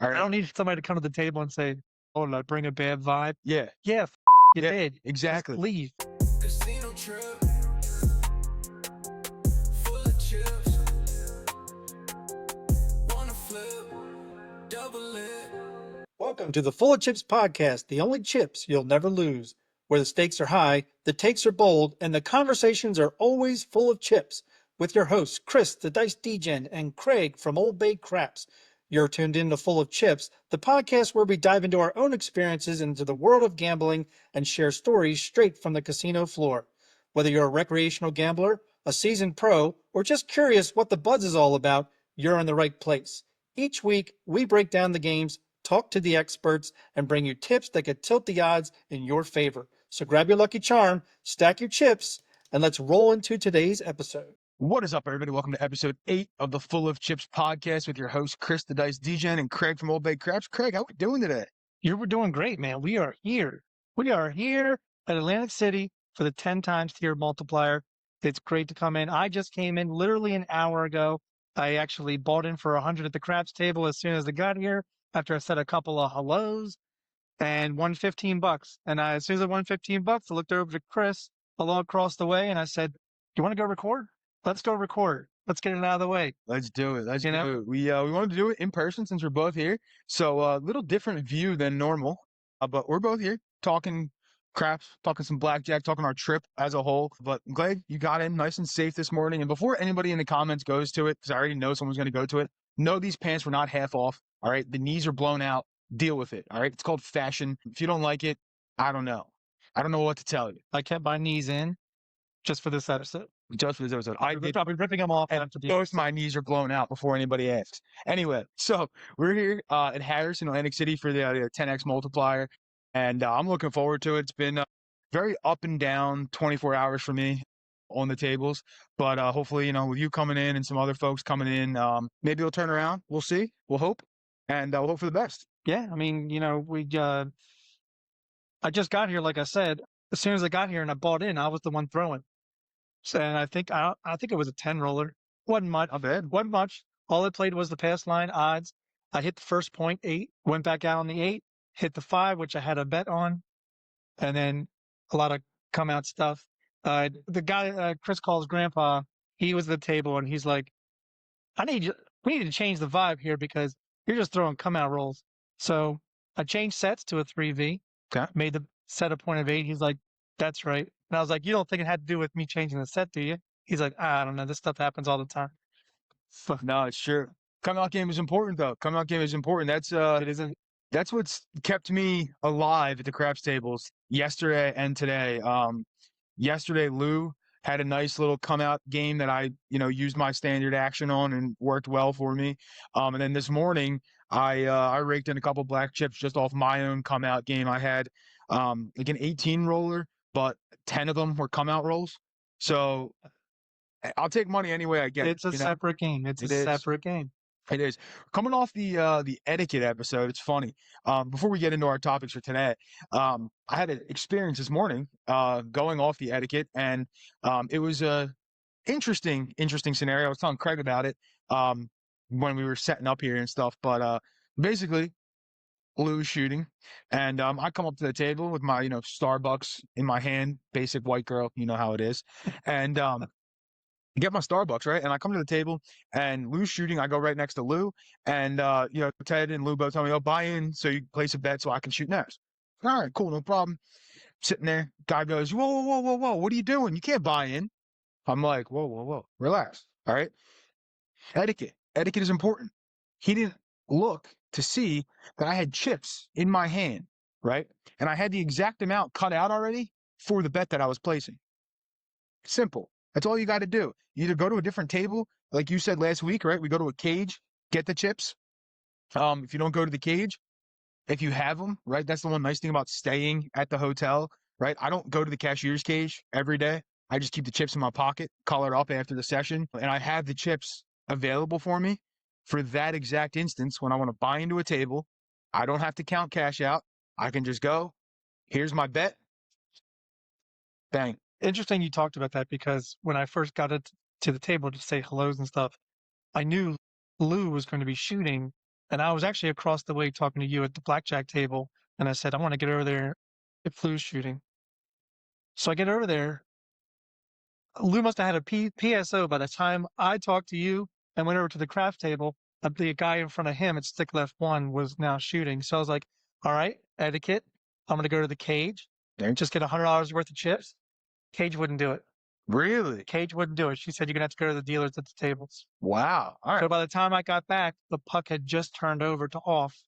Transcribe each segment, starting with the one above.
All I right. don't need somebody to come to the table and say, "Oh, did I bring a bad vibe?" Yeah. Yeah, you Yeah. did. Just Exactly. leave. Casino trip, full of chips. Wanna flip, double it. Welcome to the Full of Chips podcast, the only chips you'll never lose, where the stakes are high, the takes are bold, and the conversations are always full of chips. With your hosts, Chris, the Dice Degen, and Craig from Old Bay Craps. You're tuned in to Full of Chips, the podcast where we dive into our own experiences into the world of gambling and share stories straight from the casino floor. Whether you're a recreational gambler, a seasoned pro, or just curious what the buzz is all about, you're in the right place. Each week, we break down the games, talk to the experts, and bring you tips that could tilt the odds in your favor. So grab your lucky charm, stack your chips, and let's roll into today's episode. What is up, everybody? Welcome to episode 8 of the Full of Chips podcast with your host, Chris the Dice Degen, and Craig from Old Bay Craps. Craig, how we doing today? We're doing great, man. We are here. We are here at Atlantic City for the 10 times tier multiplier. It's great to come in. I just came in literally an hour ago. I actually bought in for 100 at the craps table as soon as I got here after I said a couple of hellos and won 15 bucks. And as soon as I won 15 bucks, I looked over to Chris along across the way and I said, "You want to go record? Let's go record. Let's get it out of the way." Let's do it. Let's You know? do it. We wanted to do it in person since we're both here. So a little different view than normal, but we're both here talking craps, talking some blackjack, talking our trip as a whole. But I'm glad you got in nice and safe this morning. And before anybody in the comments goes to it, because I already know someone's going to go to it, no, these pants were not half off. All right. The knees are blown out. Deal with it. All right. It's called fashion. If you don't like it, I don't know. I don't know what to tell you. I kept my knees in just for this episode. Just for this episode, I did. I'll be ripping them off And after the both episode. my knees are blown out before anybody asks. Anyway, so we're here at Harris in Atlantic City for the 10x multiplier, and I'm looking forward to it. It's been very up and down 24 hours for me on the tables, but hopefully, with you coming in and some other folks coming in, maybe it'll turn around. We'll see. We'll hope, and we'll hope for the best. Yeah, I mean, I just got here, like I said. As soon as I got here and I bought in, I was the one throwing. So, and I think it was a 10 roller. Wasn't much. Not bad. Wasn't much. All I played was the pass line odds. I hit the first point 8, went back out on the 8, hit the 5, which I had a bet on, and then a lot of come out stuff. The guy Chris calls grandpa, he was at the table and he's like, we need to change the vibe here because you're just throwing come out rolls. So I changed sets to a 3V, Okay. made the set a point of 8. He's like, "That's right." And I was like, "You don't think it had to do with me changing the set, do you?" He's like, "I don't know. This stuff happens all the time." So No, it's true. Come out game is important, though. Come out game is important. it isn't. That's what's kept me alive at the craps tables yesterday and today. Yesterday, Lou had a nice little come out game that I, used my standard action on and worked well for me. And then this morning, I raked in a couple black chips just off my own come out game. I had like an 18 roller, but 10 of them were come out rolls. So I'll take money any way I get. It's a separate game. It's It a is. separate game. It is. Coming off the etiquette episode, it's funny. Before we get into our topics for today, I had an experience this morning going off the etiquette, and it was a interesting scenario. I was telling Craig about it when we were setting up here and stuff. But basically, Lou's shooting, and I come up to the table with my Starbucks in my hand, basic white girl, you know how it is, and get my Starbucks, right? And I come to the table and Lou's shooting. I go right next to Lou, and Ted and Lou both tell me, "Oh, buy in so you place a bet so I can shoot next." All right, cool, no problem. Sitting there, guy goes, "Whoa, whoa, whoa, whoa, whoa! What are you doing? You can't buy in." I'm like, "Whoa, whoa, whoa! Relax, all right." Etiquette is important. He didn't look to see that I had chips in my hand, right? And I had the exact amount cut out already for the bet that I was placing. Simple. That's all you got to do. You either go to a different table, like you said last week, right? We go to a cage, get the chips. If you don't go to the cage, if you have them, right? That's the one nice thing about staying at the hotel, right? I don't go to the cashier's cage every day. I just keep the chips in my pocket, call it up after the session, and I have the chips available for me for that exact instance when I want to buy into a table. I don't have to count cash out. I can just go, here's my bet. Bang. Interesting you talked about that because when I first got it to the table to say hellos and stuff, I knew Lou was going to be shooting And I was actually across the way talking to you at the blackjack table. And I said, I want to get over there at Flu's shooting. So I get over there. Lou must have had a PSO by the time I talked to you and went over to the craft table. The guy in front of him at stick left one was now shooting. So I was like, all right, etiquette. I'm going to go to the cage, Okay. just get $100 worth of chips. Cage wouldn't do it. Really? Cage wouldn't do it. She said, you're going to have to go to the dealers at the tables. Wow. All right. So by the time I got back, the puck had just turned over to off,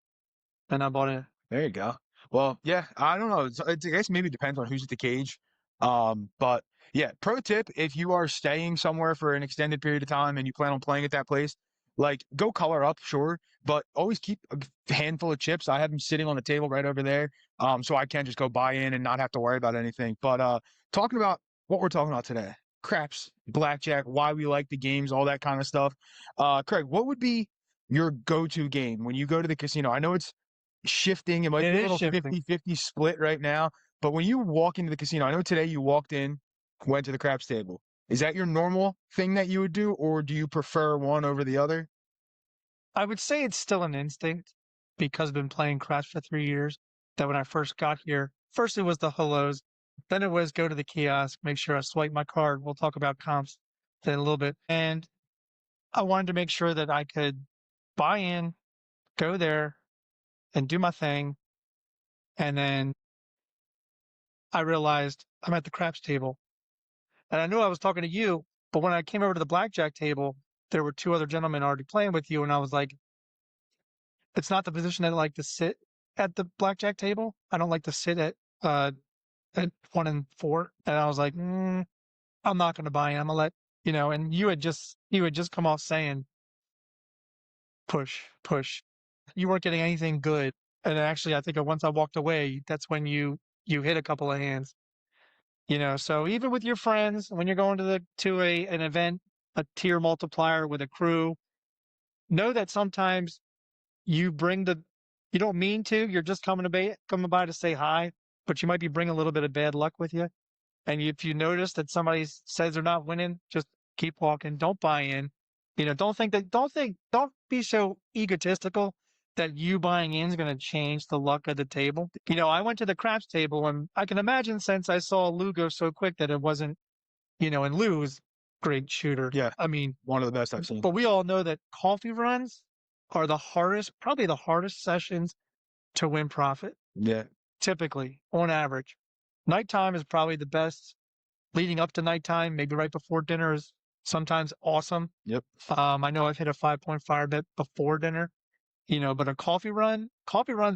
and I bought it. There you go. Well, yeah, I don't know. I guess maybe it depends on who's at the cage. But yeah, pro tip, if you are staying somewhere for an extended period of time and you plan on playing at that place, like go color up, sure, but always keep a handful of chips. I have them sitting on the table right over there. So I can just go buy in and not have to worry about anything. But talking about what we're talking about today, craps, blackjack, why we like the games, all that kind of stuff. Craig, what would be your go-to game when you go to the casino? I know it's shifting. It might It be a is little shifting. 50-50 split right now. But when you walk into the casino, I know today you walked in, went to the craps table. Is that your normal thing that you would do, or do you prefer one over the other? I would say it's still an instinct because I've been playing craps for 3 years. That when I first got here, first it was the hellos, then it was go to the kiosk, make sure I swipe my card. We'll talk about comps in a little bit. And I wanted to make sure that I could buy in, go there, and do my thing. And then I realized I'm at the craps table. And I knew I was talking to you, but when I came over to the blackjack table, there were two other gentlemen already playing with you. And I was like, it's not the position that I like to sit at the blackjack table. I don't like to sit at 1 and 4. And I was like, I'm not going to buy in. I'm gonna let And you had just come off saying, push, push. You weren't getting anything good. And actually, I think once I walked away, that's when you hit a couple of hands. So even with your friends, when you're going to an event, a tier multiplier with a crew, know that sometimes you don't mean to, you're just coming by to say hi, but you might be bringing a little bit of bad luck with you. And if you notice that somebody says they're not winning, just keep walking. Don't buy in. Don't be so egotistical that you buying in is going to change the luck of the table. I went to the craps table, and I can imagine, since I saw Lou go so quick, that it wasn't, and Lou's great shooter. Yeah. I mean, One of the best I've seen. but we all know that coffee runs are probably the hardest sessions to win profit, Yeah. typically, on average. Nighttime is probably the best. Leading up to nighttime, maybe right before dinner, is sometimes awesome. Yep. I know I've hit a 5-point fire bet before dinner, but coffee runs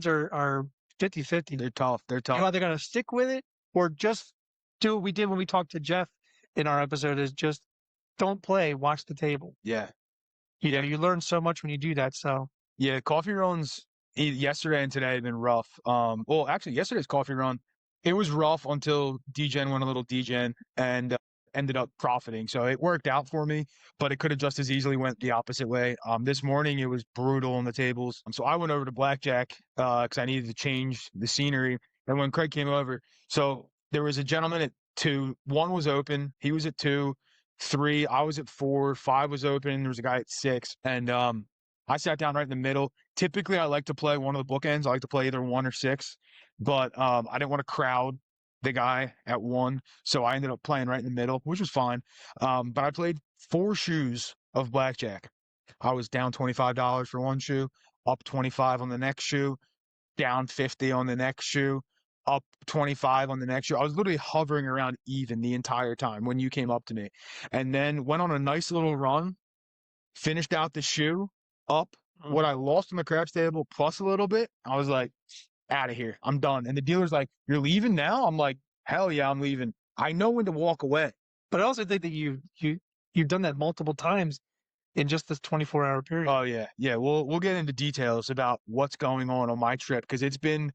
are 50-50. They're tough. They're tough. You're either going to stick with it or just do what we did when we talked to Jeff in our episode, is just don't play, watch the table. Yeah. You learn so much when you do that. So Yeah, coffee runs yesterday and today have been rough. Well, actually, yesterday's coffee run, it was rough until DGen went a little DGen and ended up profiting. So it worked out for me, but it could have just as easily went the opposite way. This morning it was brutal on the tables. So I went over to Blackjack because I needed to change the scenery. And when Craig came over, so there was a gentleman at 2. 1 was open. He was at 2. 3, I was at 4. 5 was open. There was a guy at 6. And I sat down right in the middle. Typically, I like to play one of the bookends. I like to play either 1 or 6, but I didn't want to crowd the guy at 1, so I ended up playing right in the middle, which was fine. But I played 4 shoes of blackjack. I was down $25 for 1 shoe, up 25 on the next shoe, down 50 on the next shoe, up 25 on the next shoe. I was literally hovering around even the entire time when you came up to me, and then went on a nice little run, finished out the shoe, up what I lost on the craps table plus a little bit. I was like, out of here. I'm done. And the dealer's like, you're leaving now? I'm like, hell yeah, I'm leaving. I know when to walk away. But I also think that you've done that multiple times in just this 24-hour period. Oh yeah. Yeah. We'll get into details about what's going on my trip, because it's been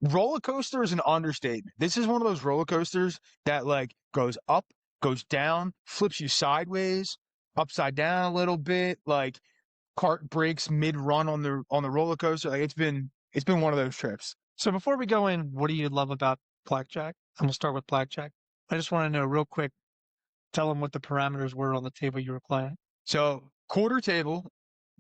roller coaster is an understatement. This is one of those roller coasters that like goes up, goes down, flips you sideways, upside down a little bit, like cart breaks mid-run on the roller coaster. Like it's been one of those trips. So before we go in, what do you love about blackjack? I'm gonna start with blackjack. I just want to know real quick. Tell them what the parameters were on the table you were playing. So quarter table,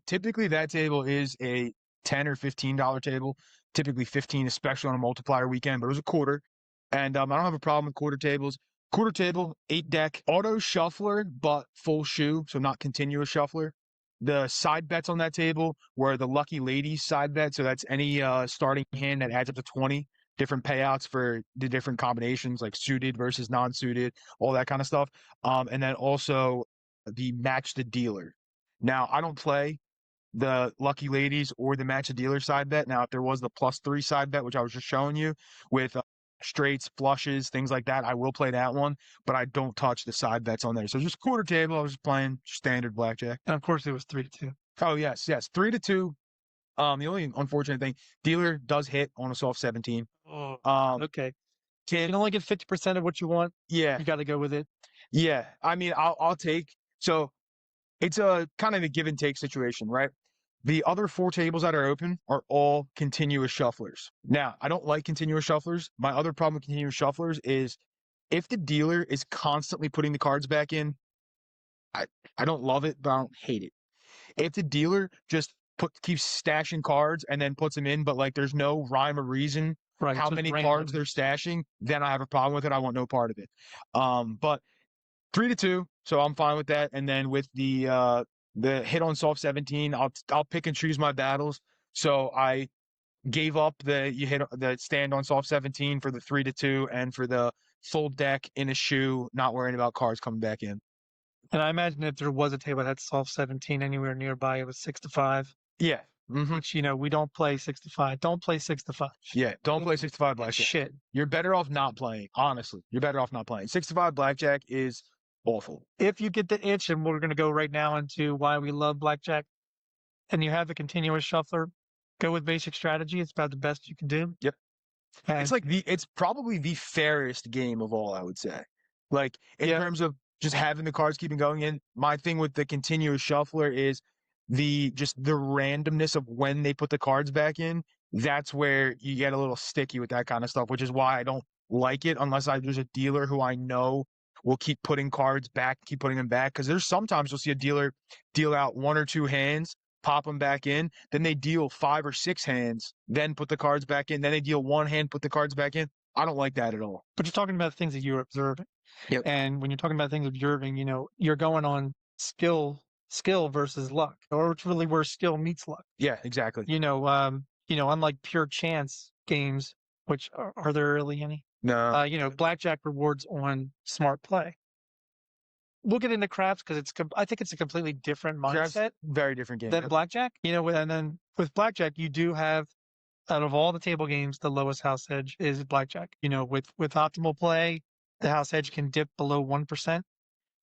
typically that table is a $10 or $15 table. Typically 15, especially on a multiplier weekend. But it was a quarter, and I don't have a problem with quarter tables. Quarter table, 8 deck, auto shuffler, but full shoe, so not continuous shuffler. The side bets on that table were the lucky ladies side bet, so that's any starting hand that adds up to 20 different payouts for the different combinations, like suited versus non-suited, all that kind of stuff. And then also the match the dealer. Now, I don't play the lucky ladies or the match the dealer side bet. Now, if there was the +3 side bet, which I was just showing you with straights, flushes, things like that, I will play that one, but I don't touch the side bets on there. So just quarter table, I was just playing standard blackjack. And of course, it was 3-2. Oh, yes, 3-2. The only unfortunate thing, dealer does hit on a soft 17. Oh, Um, okay. You can can only get 50% of what you want. yeah, You got to go with it. yeah. I mean, I'll take. So it's a kind of a give and take situation, right? The other 4 tables that are open are all continuous shufflers. Now, I don't like continuous shufflers. My other problem with continuous shufflers is if the dealer is constantly putting the cards back in, I don't love it, but I don't hate it. If the dealer just keeps stashing cards and then puts them in, but like there's no rhyme or reason Right. how just many random. cards they're stashing, then I have a problem with it. I want no part of it. But 3-2, so I'm fine with that. And then with the hit on soft 17, I'll pick and choose my battles. So I gave up the stand on soft 17 for the 3-2 and for the full deck in a shoe, not worrying about cards coming back in. And I imagine if there was a table that had soft 17 anywhere nearby, it was 6-5. Yeah. Mm-hmm. Which, we don't play 6-5. Don't play 6-5. Yeah. Don't play 6-5 blackjack. Shit. You're better off not playing. Honestly, you're better off not playing. 6-5 blackjack is awful. If you get the itch, and we're going to go right now into why we love blackjack, and you have a continuous shuffler, go with basic strategy. It's about the best you can do. Yep. And It's probably the fairest game of all, I would say. Like in terms of just having the cards keeping going in. My thing with the continuous shuffler is the randomness of when they put the cards back in. That's where you get a little sticky with that kind of stuff, which is why I don't like it unless there's a dealer who I know will keep putting cards back, keep putting them back. Because there's sometimes you'll see a dealer deal out 1 or 2 hands, pop them back in, then they deal 5 or 6 hands, then put the cards back in, then they deal 1 hand, put the cards back in. I don't like that at all. But you're talking about things that you're observing. Yep. And when you're talking about things observing, you're going on skill versus luck, or it's really where skill meets luck. Yeah, exactly. Unlike pure chance games, which are there really any? No. Blackjack rewards on smart play. We'll get into craps because I think it's a completely different mindset Very different game. than blackjack. And then with blackjack, you do have, out of all the table games, the lowest house edge is blackjack. With optimal play, the house edge can dip below 1%.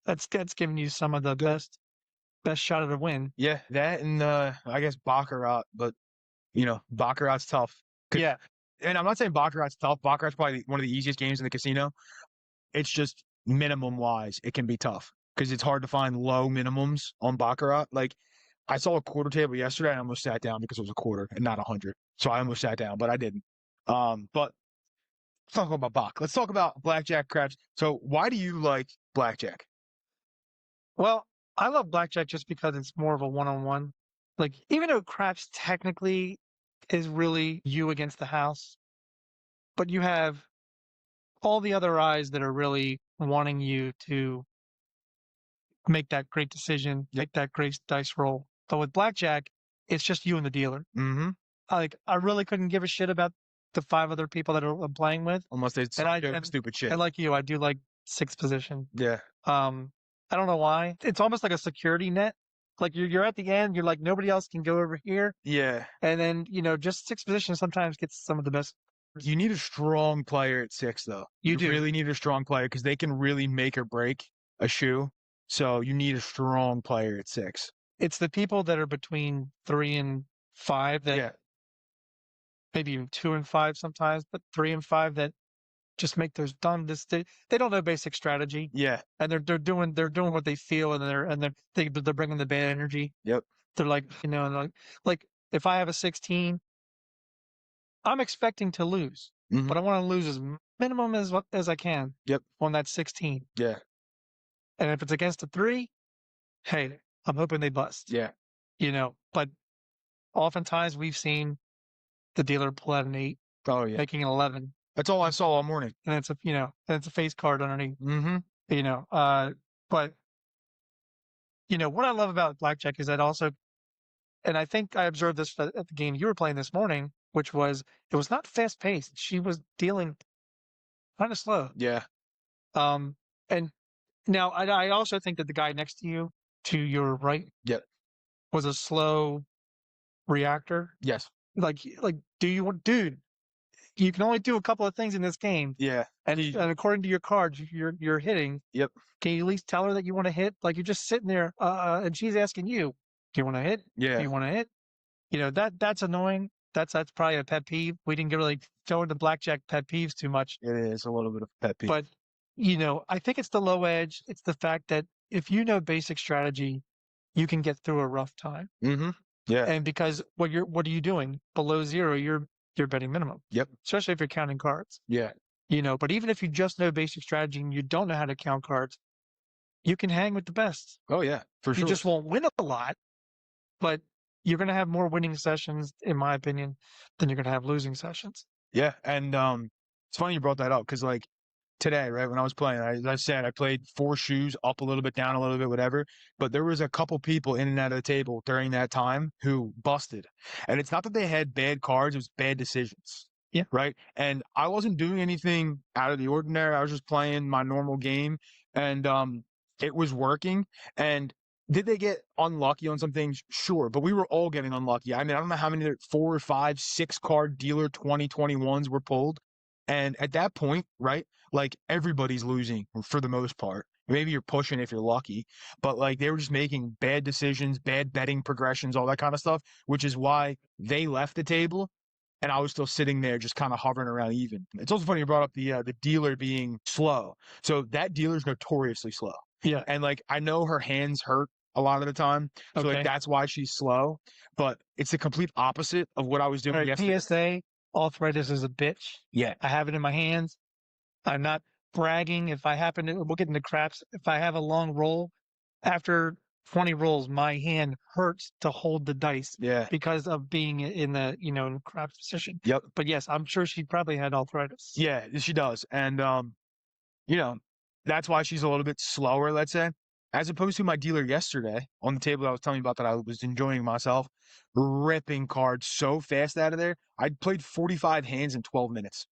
That's giving you some of the best shot at a win. Yeah, that and I guess Baccarat, but Baccarat's tough. Yeah. And I'm not saying Baccarat's tough. Baccarat's probably one of the easiest games in the casino. It's just minimum wise, it can be tough because it's hard to find low minimums on Baccarat. Like I saw a quarter table yesterday and I almost sat down because it was a quarter and not 100. So I almost sat down, but I didn't. But let's talk about Bach. Let's talk about blackjack, craps. So why do you like blackjack? Well, I love blackjack just because it's more of a one-on-one. Like, even though craps technically is really you against the house, but you have all the other eyes that are really wanting you to make that great decision, make that great dice roll. But with blackjack, it's just you and the dealer. Mm-hmm. I really couldn't give a shit about the 5 other people that I'm playing with. Unless they stupid shit. And like you, I do like 6th position. Yeah. I don't know why. It's almost like a security net. Like you're at the end, you're like, nobody else can go over here. Yeah. And then, just 6th position sometimes gets some of the best. You need a strong player at 6, though. You do. Really need a strong player because they can really make or break a shoe. So you need a strong player at 6. It's the people that are between 3 and 5 that maybe even 2 and 5 sometimes, but 3 and 5 that just make those dumb. They don't know basic strategy. Yeah. And they're doing what they feel, and they're bringing the bad energy. Yep. They're like, like if I have a 16, I'm expecting to lose, but I want to lose as minimum as I can. Yep. On that 16. Yeah. And if it's against a 3, hey, I'm hoping they bust. Yeah. But oftentimes we've seen the dealer pull out an 8, Oh yeah. making an 11, That's all I saw all morning. and it's a face card underneath. Mm-hmm. But what I love about blackjack is that also, and I think I observed this at the game you were playing this morning, which was it was not fast paced. She was dealing kind of slow. Yeah. And now I also think that the guy next to you, to your right, Yep. was a slow reactor. Yes. Like, dude? You can only do a couple of things in this game, Yeah. and according to your cards, you're hitting. Yep. Can you at least tell her that you want to hit? Like you're just sitting there, and she's asking you, "Do you want to hit? Yeah. Do you want to hit?" That's annoying. That's probably a pet peeve. We didn't get really go into blackjack pet peeves too much, It is a little bit of a pet peeve. but I think it's the low edge. It's the fact that if you know basic strategy, you can get through a rough time. Mm-hmm. Yeah. And because what are you doing below zero? You're betting minimum. Yep. Especially if you're counting cards. Yeah. But even if you just know basic strategy and you don't know how to count cards, you can hang with the best. Oh yeah, for sure. You just won't win a lot, but you're going to have more winning sessions, in my opinion, than you're going to have losing sessions. Yeah, and it's funny you brought that up because like today, right when I was playing, as I said, I played 4 shoes, up a little bit, down a little bit, whatever. But there was a couple people in and out of the table during that time who busted, and it's not that they had bad cards; it was bad decisions. Yeah. Right. And I wasn't doing anything out of the ordinary. I was just playing my normal game, and it was working. And did they get unlucky on some things? Sure, but we were all getting unlucky. I mean, I don't know how many 4 or 5, 6 card dealer 2021s were pulled. And at that point, right, like everybody's losing for the most part. Maybe you're pushing if you're lucky, but like they were just making bad decisions, bad betting progressions, all that kind of stuff, which is why they left the table. And I was still sitting there just kind of hovering around even. It's also funny you brought up the dealer being slow. So that dealer's notoriously slow. Yeah. And like I know her hands hurt a lot of the time. So Okay. like that's why she's slow. But it's the complete opposite of what I was doing All right, yesterday. PSA, arthritis is a bitch. Yeah. I have it in my hands. I'm not bragging. If I happen to, we'll get into craps. If I have a long roll, after 20 rolls, my hand hurts to hold the dice Yeah. because of being in the, in the craps position. Yep. But yes, I'm sure she probably had arthritis. Yeah, she does. And that's why she's a little bit slower, let's say. As opposed to my dealer yesterday on the table I was telling you about that I was enjoying myself, ripping cards so fast out of there. I played 45 hands in 12 minutes.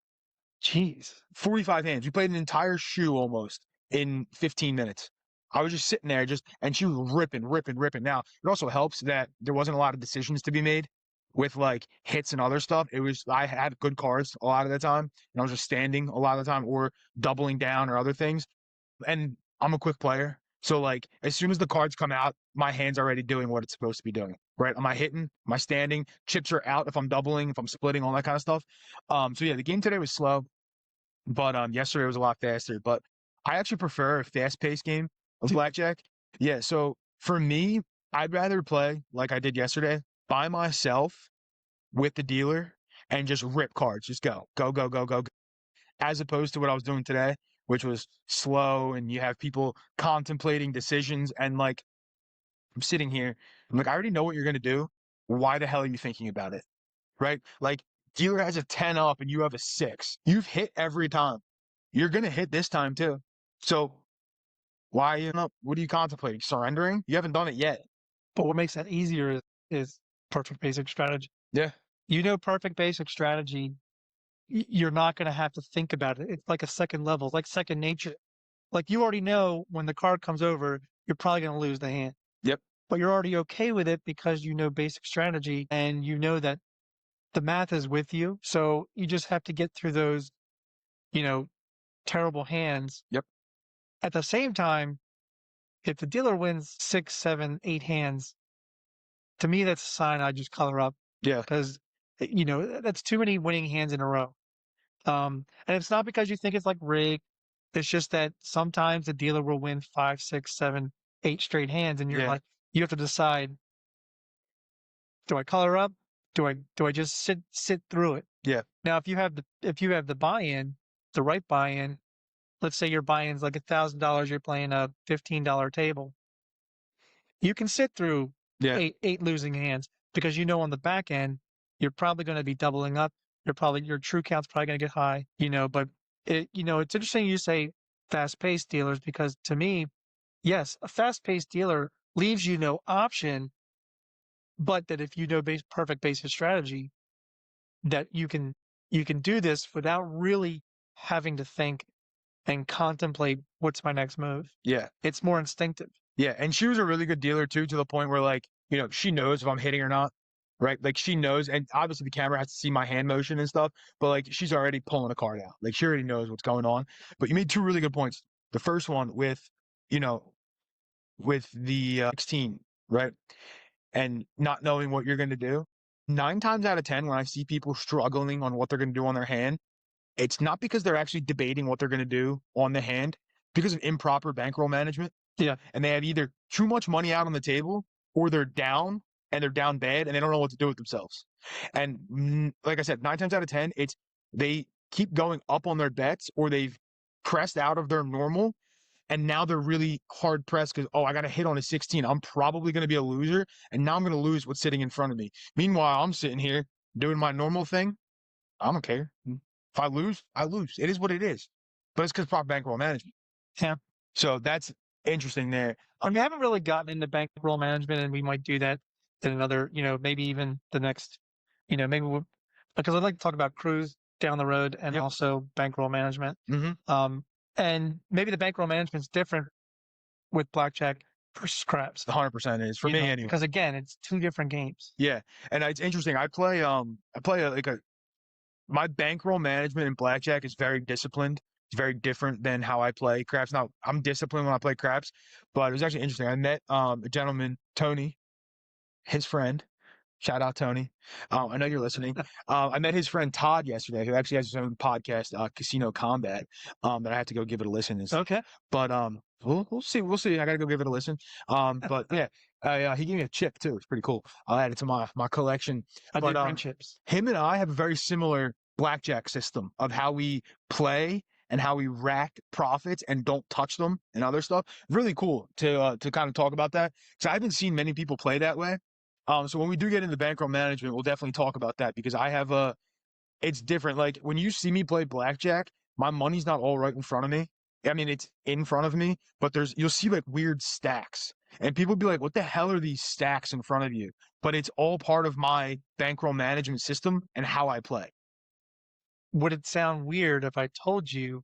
Jeez. 45 hands. We played an entire shoe almost in 15 minutes. I was just sitting there and she was ripping. Now, it also helps that there wasn't a lot of decisions to be made with like hits and other stuff. I had good cards a lot of the time and I was just standing a lot of the time or doubling down or other things. And I'm a quick player. So like as soon as the cards come out, my hand's already doing what it's supposed to be doing. Right? Am I hitting? Am I standing? Chips are out if I'm doubling, if I'm splitting, all that kind of stuff. So yeah, the game today was slow, but yesterday was a lot faster. But I actually prefer a fast-paced game of blackjack. Yeah, so for me, I'd rather play like I did yesterday by myself with the dealer and just rip cards. Just go, as opposed to what I was doing today, which was slow and you have people contemplating decisions and like I'm sitting here, I'm like, I already know what you're gonna do. Why the hell are you thinking about it? Right? Like dealer has a 10 up and you have a 6. You've hit every time. You're gonna hit this time too. So why what are you contemplating? Surrendering? You haven't done it yet. But what makes that easier is perfect basic strategy. Yeah. Perfect basic strategy, you're not going to have to think about it. It's like a second level, it's like second nature. Like you already know when the card comes over, you're probably going to lose the hand. Yep. But you're already okay with it because you know basic strategy and you know that the math is with you. So you just have to get through those, terrible hands. Yep. At the same time, if the dealer wins 6, 7, 8 hands, to me, that's a sign I just color up. Yeah. Because, that's too many winning hands in a row. And it's not because you think it's like rigged. It's just that sometimes the dealer will win 5, 6, 7, 8 straight hands, and you're like, you have to decide: do I color up? Do I just sit through it? Yeah. Now, if you have the buy-in, the right buy-in, let's say your buy-in's like $1,000, you're playing a $15 table. You can sit through Yeah. eight losing hands, because you know on the back end you're probably going to be doubling up. Your true count's probably going to get high, but it's interesting you say fast-paced dealers, because to me, yes, a fast-paced dealer leaves you no option, but that if you know perfect basic strategy, that you can do this without really having to think and contemplate what's my next move. Yeah. It's more instinctive. Yeah. And she was a really good dealer too, to the point where, like, she knows if I'm hitting or not. Right. Like, she knows. And obviously the camera has to see my hand motion and stuff, but like, she's already pulling a card out. Like, she already knows what's going on. But you made two really good points. The first one you know, with the 16, right? And not knowing what you're going to do. 9 times out of 10, when I see people struggling on what they're going to do on their hand, it's not because they're actually debating what they're going to do on the hand, because of improper bankroll management. Yeah. And they have either too much money out on the table, or they're down and they're down bad and they don't know what to do with themselves. And like I said, 9 times out of 10, it's they keep going up on their bets, or they've pressed out of their normal. And now they're really hard pressed because, I got to hit on a 16. I'm probably going to be a loser. And now I'm going to lose what's sitting in front of me. Meanwhile, I'm sitting here doing my normal thing. I don't care. If I lose, I lose. It is what it is. But it's because proper bankroll management. Yeah. So that's interesting there. I mean, I haven't really gotten into bankroll management, and we might do that in another, maybe even the next, maybe because I'd like to talk about cruise down the road, and Yep. also bankroll management. Mm-hmm. And maybe the bankroll management's different with blackjack versus craps. 100% is for me anyway. Because again, it's two different games. Yeah, and it's interesting. I play my bankroll management in blackjack is very disciplined. It's very different than how I play craps. Now, I'm disciplined when I play craps, but it was actually interesting. I met a gentleman, Tony, his friend. Shout out, Tony. I know you're listening. I met his friend Todd yesterday, who actually has his own podcast, Casino Combat, that I had to go give it a listen. Okay. But we'll see. We'll see. I got to go give it a listen. But yeah, he gave me a chip too. It's pretty cool. I'll add it to my collection. I do bring chips. Him and I have a very similar blackjack system of how we play and how we rack profits and don't touch them and other stuff. Really cool to kind of talk about that, because I haven't seen many people play that way. So when we do get into bankroll management, we'll definitely talk about that, because I have it's different. Like, when you see me play blackjack, my money's not all right in front of me. I mean, it's in front of me, but you'll see like weird stacks, and people be like, what the hell are these stacks in front of you? But it's all part of my bankroll management system and how I play. Would it sound weird if I told you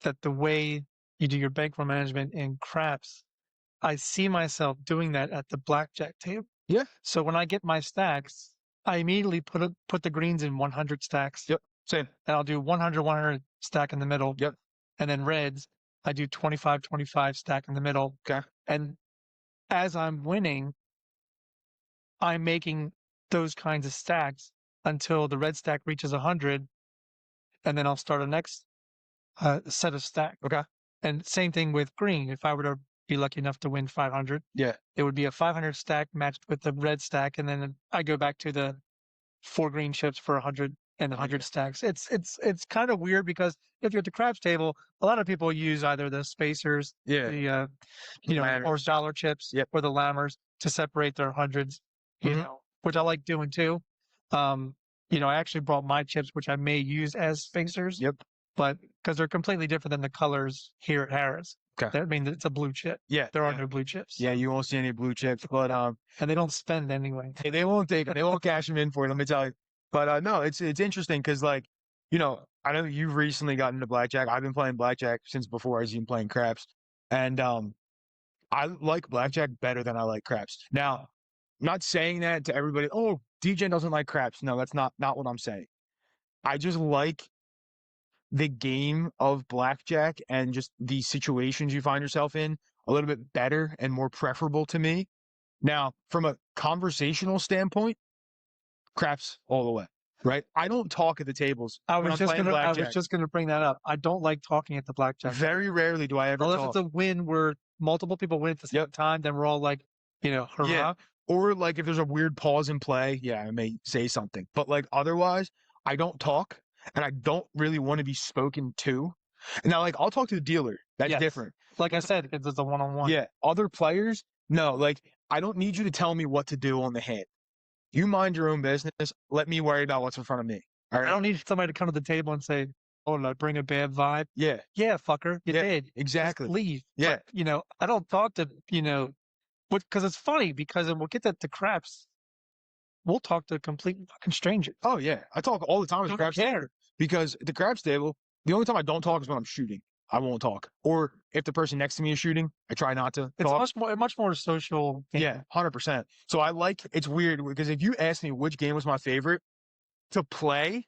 that the way you do your bankroll management in craps, I see myself doing that at the blackjack table? Yeah. So when I get my stacks, I immediately put the greens in 100 stacks. Yep. Same. And I'll do 100 stack in the middle. Yep. And then reds, I do 25 stack in the middle. Okay. And as I'm winning, I'm making those kinds of stacks until the red stack reaches 100, and then I'll start a next set of stack. Okay. And same thing with green. If I were to be lucky enough to win 500, Yeah. it would be a 500 stack matched with the red stack, and then I go back to the 4 green chips for 100 and 100 stacks. It's kind of weird, because if you're at the craps table, a lot of people use either the spacers, Yeah. the Lammers. or dollar chips, Yep. or the lammers to separate their hundreds, which I like doing too. I actually brought my chips, which I may use as spacers. Yep. But because they're completely different than the colors here at Harris. Okay. I mean, it's a blue chip. Yeah. There are no blue chips. Yeah, you won't see any blue chips, but And they don't spend anyway. they won't take them. They won't cash them in for you. Let me tell you. But no, it's interesting, because, like, I know you've recently gotten into blackjack. I've been playing blackjack since before I was even playing craps, and I like blackjack better than I like craps. Now, I'm not saying that to everybody. Oh, DJ doesn't like craps. No, that's not what I'm saying. I just like the game of blackjack and just the situations you find yourself in a little bit better and more preferable to me. Now, from a conversational standpoint, craps all the way, right? I don't talk at the tables. I when was I'm playing I was blackjack. just gonna bring that up. I don't like talking at the blackjack. Very rarely do I ever Unless talk. it's a win where multiple people win at the same time, then we're all like, hurrah. Yeah. Or like if there's a weird pause in play, I may say something. But like otherwise, I don't talk, and I don't really want to be spoken to. And now, like, I'll talk to the dealer. That's Yes. different. Like I said, it's a one-on-one. Yeah. Other players, no. Like, I don't need you to tell me what to do on the hand. You mind your own business. Let me worry about what's in front of me. All I right. don't need somebody to come to the table and say, "Oh, did I bring a bad vibe?" Yeah. Yeah, fucker, you Yeah, did. Just exactly. leave. Yeah. But, I don't talk to, because it's funny because and we'll get that to craps. We'll talk to complete fucking strangers. Oh yeah. I talk all the time with Don't craps care. because at the craps table, the only time I don't talk is when I'm shooting. I won't talk. Or if the person next to me is shooting, I try not to It's talk. much more social game. Yeah, 100%. So it's weird because if you ask me which game was my favorite to play,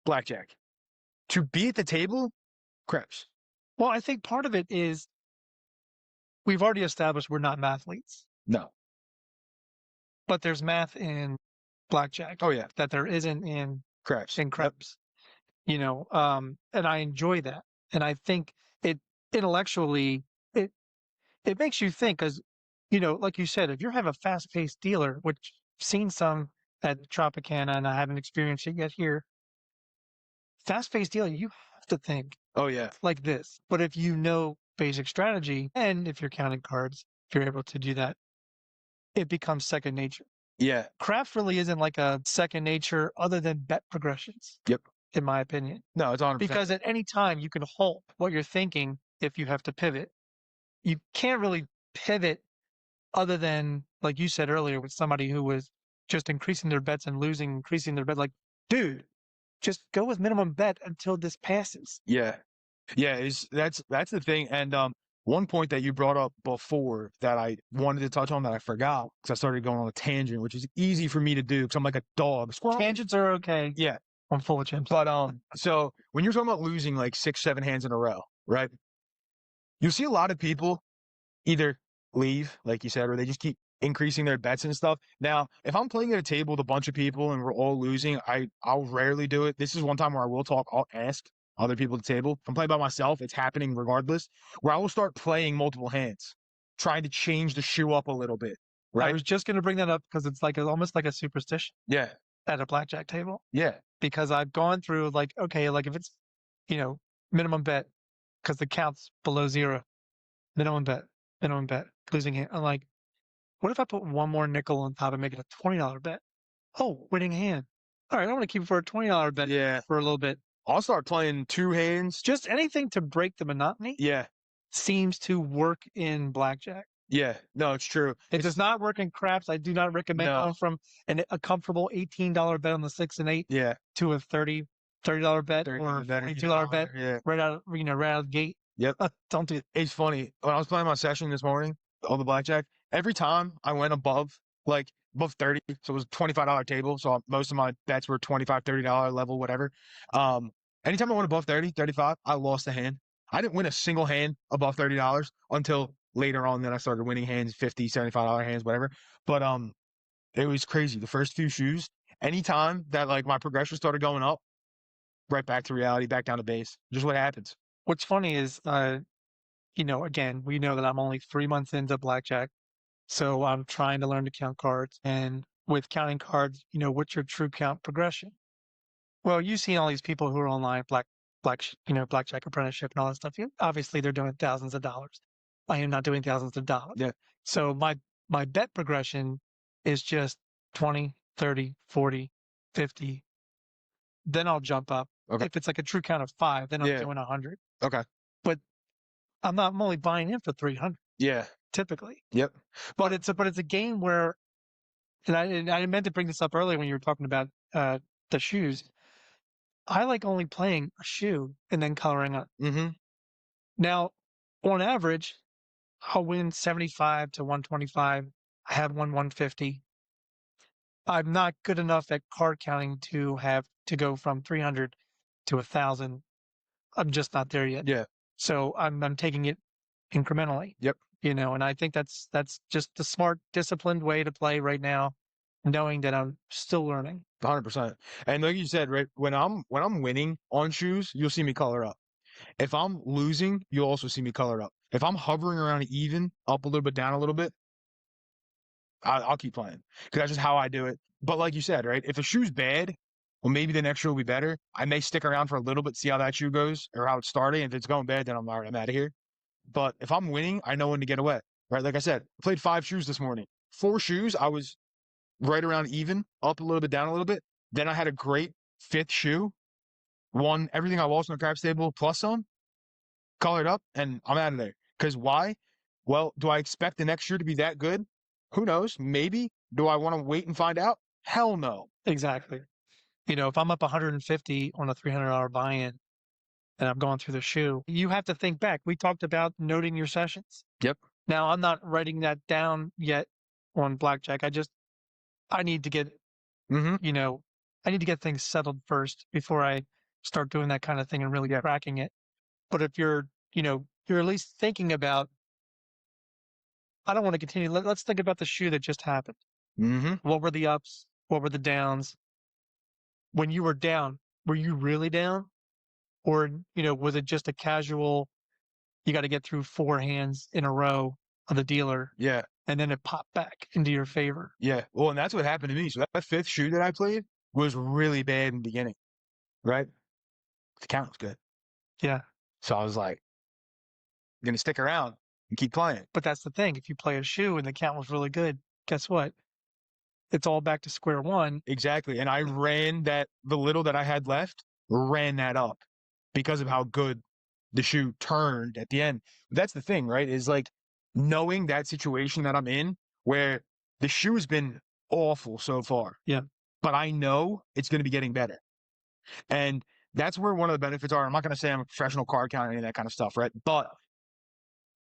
Blackjack. To be at the table, craps. Well, I think part of it is we've already established we're not mathletes, No. but there's math in blackjack Oh yeah, that there isn't craps. in Yep. craps. And I enjoy that. And I think it intellectually it makes you think because like you said, if you have a fast-paced dealer, which I've seen some at Tropicana and I haven't experienced it yet here, fast-paced dealer, you have to think Oh yeah. like this. But if you know basic strategy and if you're counting cards, if you're able to do that, it becomes second nature. Yeah. Craft really isn't like a second nature other than bet progressions. Yep. In my opinion. No, it's 100%. Because at any time you can halt what you're thinking if you have to pivot. You can't really pivot other than, like you said earlier, with somebody who was just increasing their bets and losing, increasing their bet. Like, dude, just go with minimum bet until this passes. Yeah. Yeah, that's the thing. And one point that you brought up before that I wanted to touch on that I forgot because I started going on a tangent, which is easy for me to do because I'm like a dog. Squirrel. Tangents are okay. Yeah. I'm full of chips. But so when you're talking about losing like 6, 7 hands in a row, right? You see a lot of people either leave, like you said, or they just keep increasing their bets and stuff. Now, if I'm playing at a table with a bunch of people and we're all losing, I'll rarely do it. This is one time where I will talk. I'll ask other people at the table. If I'm playing by myself, it's happening regardless. Where I will start playing multiple hands, trying to change the shoe up a little bit. I Right? was just going to bring that up because it's like almost like a superstition Yeah. at a blackjack table. Yeah. Because I've gone through like, okay, like if it's, minimum bet because the count's below 0, minimum bet, losing hand. I'm like, what if I put one more nickel on top and make it a $20 bet? Oh, winning hand. All right, I'm going to keep it for a $20 bet Yeah. for a little bit. I'll start playing 2 hands. Just anything to break the monotony Yeah. seems to work in blackjack. Yeah. No, it's true. It does not work in craps. I do not recommend No. going from a comfortable $18 bet on the 6 and 8 Yeah. to a $30 bet or $30 bet or $22 bet Yeah. right out of the gate. Yep. Don't do it. It's funny. When I was playing my session this morning on the blackjack, every time I went above 30, so it was a $25 table. So most of my bets were $25, $30 level, whatever. Anytime I went above 30, 35, I lost a hand. I didn't win a single hand above $30 until later on. Then I started winning hands, $50, $75 hands, whatever. But it was crazy. The first few shoes, anytime that my progression started going up, right back to reality, back down to base. Just what happens. What's funny is, again, we know that I'm only 3 months into blackjack, so I'm trying to learn to count cards. And with counting cards, what's your true count progression? Well, you've seen all these people who are online, blackjack apprenticeship and all that stuff. Obviously, they're doing thousands of dollars. I am not doing thousands of dollars. Yeah. So my bet progression is just 20, 30, 40, 50. Then I'll jump up. Okay. If it's like a true count of 5, then I'm Yeah. doing 100. Okay. But I'm only buying in for 300 Yeah. typically. Yep. But it's a game where, and I meant to bring this up earlier when you were talking about the shoes. I like only playing a shoe and then coloring up. Mm-hmm. Now, on average, I'll win 75 to 125. I have won 150. I'm not good enough at card counting to have to go from 300 to 1,000. I'm just not there yet. Yeah. So I'm taking it incrementally. Yep. And I think that's just the smart, disciplined way to play right now, knowing that I'm still learning. 100%. And like you said, right, when I'm winning on shoes, you'll see me color up. If I'm losing, you'll also see me color up. If I'm hovering around even, up a little bit, down a little bit, I'll keep playing because that's just how I do it. But like you said, right, if a shoe's bad, well, maybe the next shoe will be better. I may stick around for a little bit, see how that shoe goes or how it's starting. If it's going bad, then I'm all right, I'm out of here. But if I'm winning, I know when to get away. right? Like I said, I played 5 shoes this morning. 4 shoes, I was right around even, up a little bit, down a little bit. Then I had a great 5th shoe, won everything I lost on the craps table plus some, colored up, and I'm out of there. Because why? Well, do I expect the next year to be that good? Who knows? Maybe. Do I want to wait and find out? Hell no. Exactly. If I'm up 150 on a $300 buy-in and I'm going through the shoe, you have to think back. We talked about noting your sessions. Yep. Now, I'm not writing that down yet on Blackjack. I need to get, Mm-hmm. I need to get things settled first before I start doing that kind of thing and really cracking it. But if you're at least thinking about, I don't want to continue. Let's think about the shoe that just happened. Mm-hmm. What were the ups? What were the downs? When you were down, were you really down? Or, was it just a casual, you got to get through 4 hands in a row of the dealer Yeah. and then it popped back into your favor? Yeah. Well, and that's what happened to me. So that 5th shoe that I played was really bad in the beginning, right? The count was good. Yeah. So I was like, I'm going to stick around and keep playing. But that's the thing. If you play a shoe and the count was really good, guess what? It's all back to square one. Exactly. And I ran the little that I had left, ran that up because of how good the shoe turned at the end. That's the thing, right? Is like knowing that situation that I'm in where the shoe has been awful so far. Yeah. But I know it's going to be getting better. And that's where one of the benefits are. I'm not going to say I'm a professional card counter or any of that kind of stuff, right? But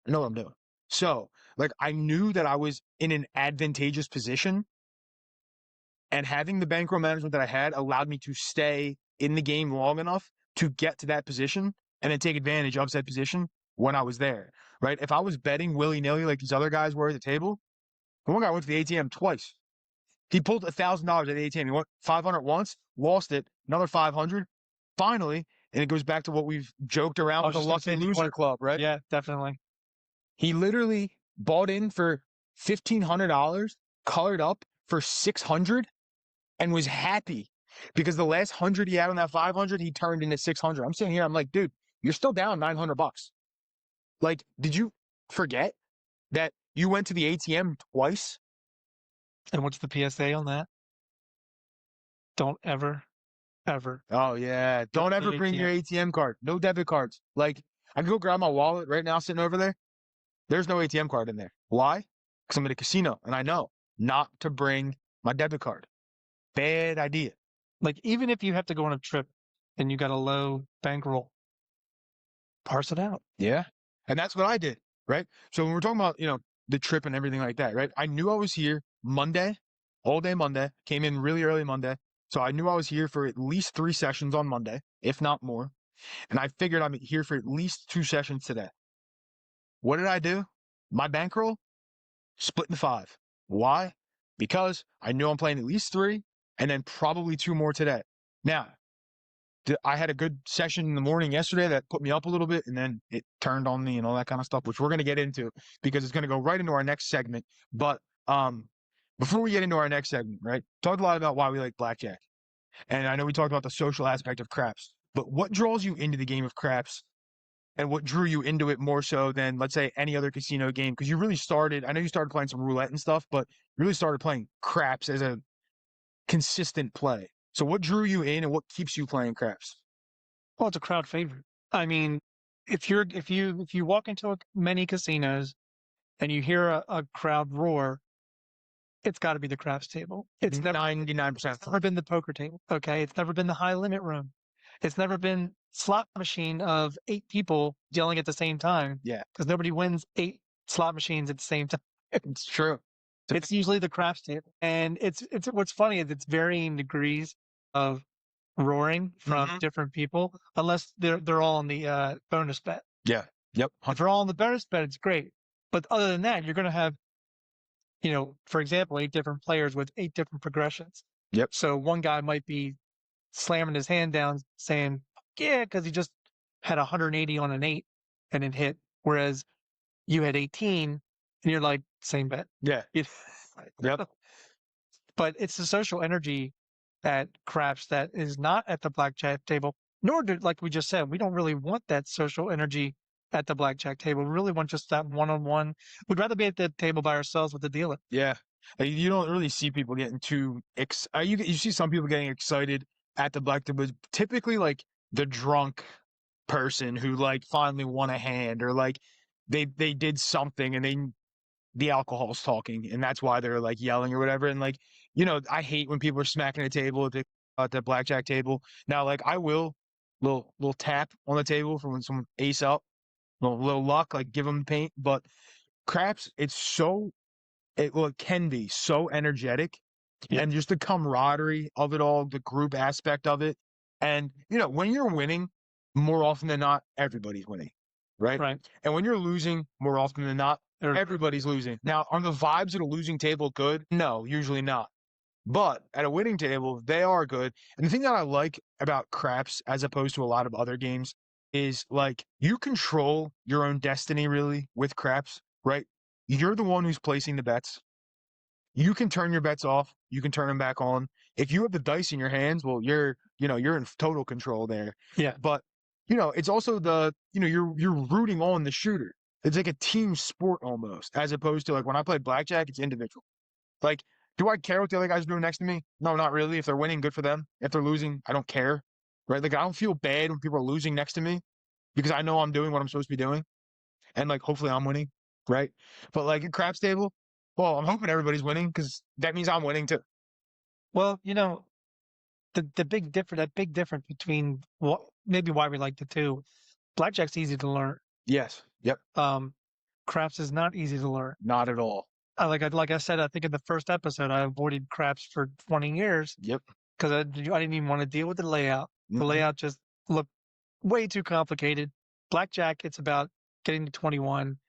I know what I'm doing. So, like, I knew that I was in an advantageous position, and having the bankroll management that I had allowed me to stay in the game long enough to get to that position and then take advantage of said position when I was there, right? If I was betting willy-nilly like these other guys were at the table, the one guy went to the ATM twice. He pulled $1,000 at the ATM. He went 500 once, lost it, another 500. Finally, and it goes back to what we've joked around with the Lucky Loser Club, right? Yeah, definitely. He literally bought in for $1,500, colored up for 600, and was happy because the last 100 he had on that 500, he turned into 600. I'm sitting here, I'm like, dude, you're still down $900. Like, did you forget that you went to the ATM twice? And what's the PSA on that? Don't ever. Oh, yeah. Don't ever bring your ATM card. No debit cards. Like, I can go grab my wallet right now sitting over there. There's no ATM card in there. Why? Because I'm at a casino, and I know not to bring my debit card. Bad idea. Like, even if you have to go on a trip and you got a low bankroll, parse it out. Yeah. And that's what I did, right? So when we're talking about, the trip and everything like that, right? I knew I was here Monday, all day Monday, came in really early Monday. So I knew I was here for at least 3 sessions on Monday, if not more. And I figured I'm here for at least 2 sessions today. What did I do? My bankroll split into 5. Why? Because I knew I'm playing at least 3 and then probably 2 more today. Now, I had a good session in the morning yesterday that put me up a little bit, and then it turned on me and all that kind of stuff, which we're going to get into because it's going to go right into our next segment. But before we get into our next segment, right, talked a lot about why we like Blackjack. And I know we talked about the social aspect of craps, but what draws you into the game of craps and what drew you into it more so than, let's say, any other casino game? Because you really started, I know you started playing some roulette and stuff, but you really started playing craps as a consistent play. So what drew you in and what keeps you playing craps? Well, it's a crowd favorite. I mean, if you walk into many casinos and you hear a crowd roar, it's got to be the craps table. It's never 99%. It's never been the poker table. Okay, it's never been the high limit room. It's never been slot machine of 8 people yelling at the same time. Yeah, because nobody wins 8 slot machines at the same time. it's true. It's usually the craps table, and it's what's funny is it's varying degrees of roaring from different people, unless they're all on the bonus bet. Yeah. Yep. If they're all on the bonus bet, it's great. But other than that, you're going to have, for example, 8 different players with 8 different progressions. Yep. So one guy might be slamming his hand down, saying, "Yeah," because he just had 180 on an 8 and it hit, whereas you had 18 and you're like, same bet. Yeah. Yep. But it's the social energy at craps that is not at the blackjack table, nor do, like we just said, we don't really want that social energy at the blackjack table. We really want just that one-on-one. We'd rather be at the table by ourselves with the dealer. Yeah. You don't really see people getting too you see some people getting excited at the blackjack, but typically like the drunk person who like finally won a hand, or like they did something and the alcohol's talking, and that's why they're like yelling or whatever. And like, I hate when people are smacking the table at the blackjack table. Now, like I will little tap on the table for when someone ace up, little luck, like give them paint. But craps, it can be so energetic, Yeah. and just the camaraderie of it all, the group aspect of it. And when you're winning, more often than not, everybody's winning, right? Right. And when you're losing, more often than not, Or- everybody's losing. Now, are the vibes at a losing table good? No, usually not. But at a winning table, they are good. And the thing that I like about craps, as opposed to a lot of other games, is like you control your own destiny really with craps, right? You're the one who's placing the bets. You can turn your bets off. You can turn them back on. If you have the dice in your hands, well, you're in total control there. Yeah. But it's also you're rooting on the shooter. It's like a team sport almost, as opposed to like when I play blackjack, it's individual. Like, do I care what the other guys are doing next to me? No, not really. If they're winning, good for them. If they're losing, I don't care. Right? Like, I don't feel bad when people are losing next to me because I know I'm doing what I'm supposed to be doing. And like, hopefully I'm winning. Right? But like at craps table, well, I'm hoping everybody's winning because that means I'm winning too. Well, the big difference between what maybe why we like the two. Blackjack's easy to learn. Yes. Yep. Craps is not easy to learn. Not at all. Like I said, I think in the first episode, I avoided craps for 20 years Yep. because I didn't even want to deal with the layout. The Mhm. layout just looked way too complicated. Blackjack, it's about getting to 21,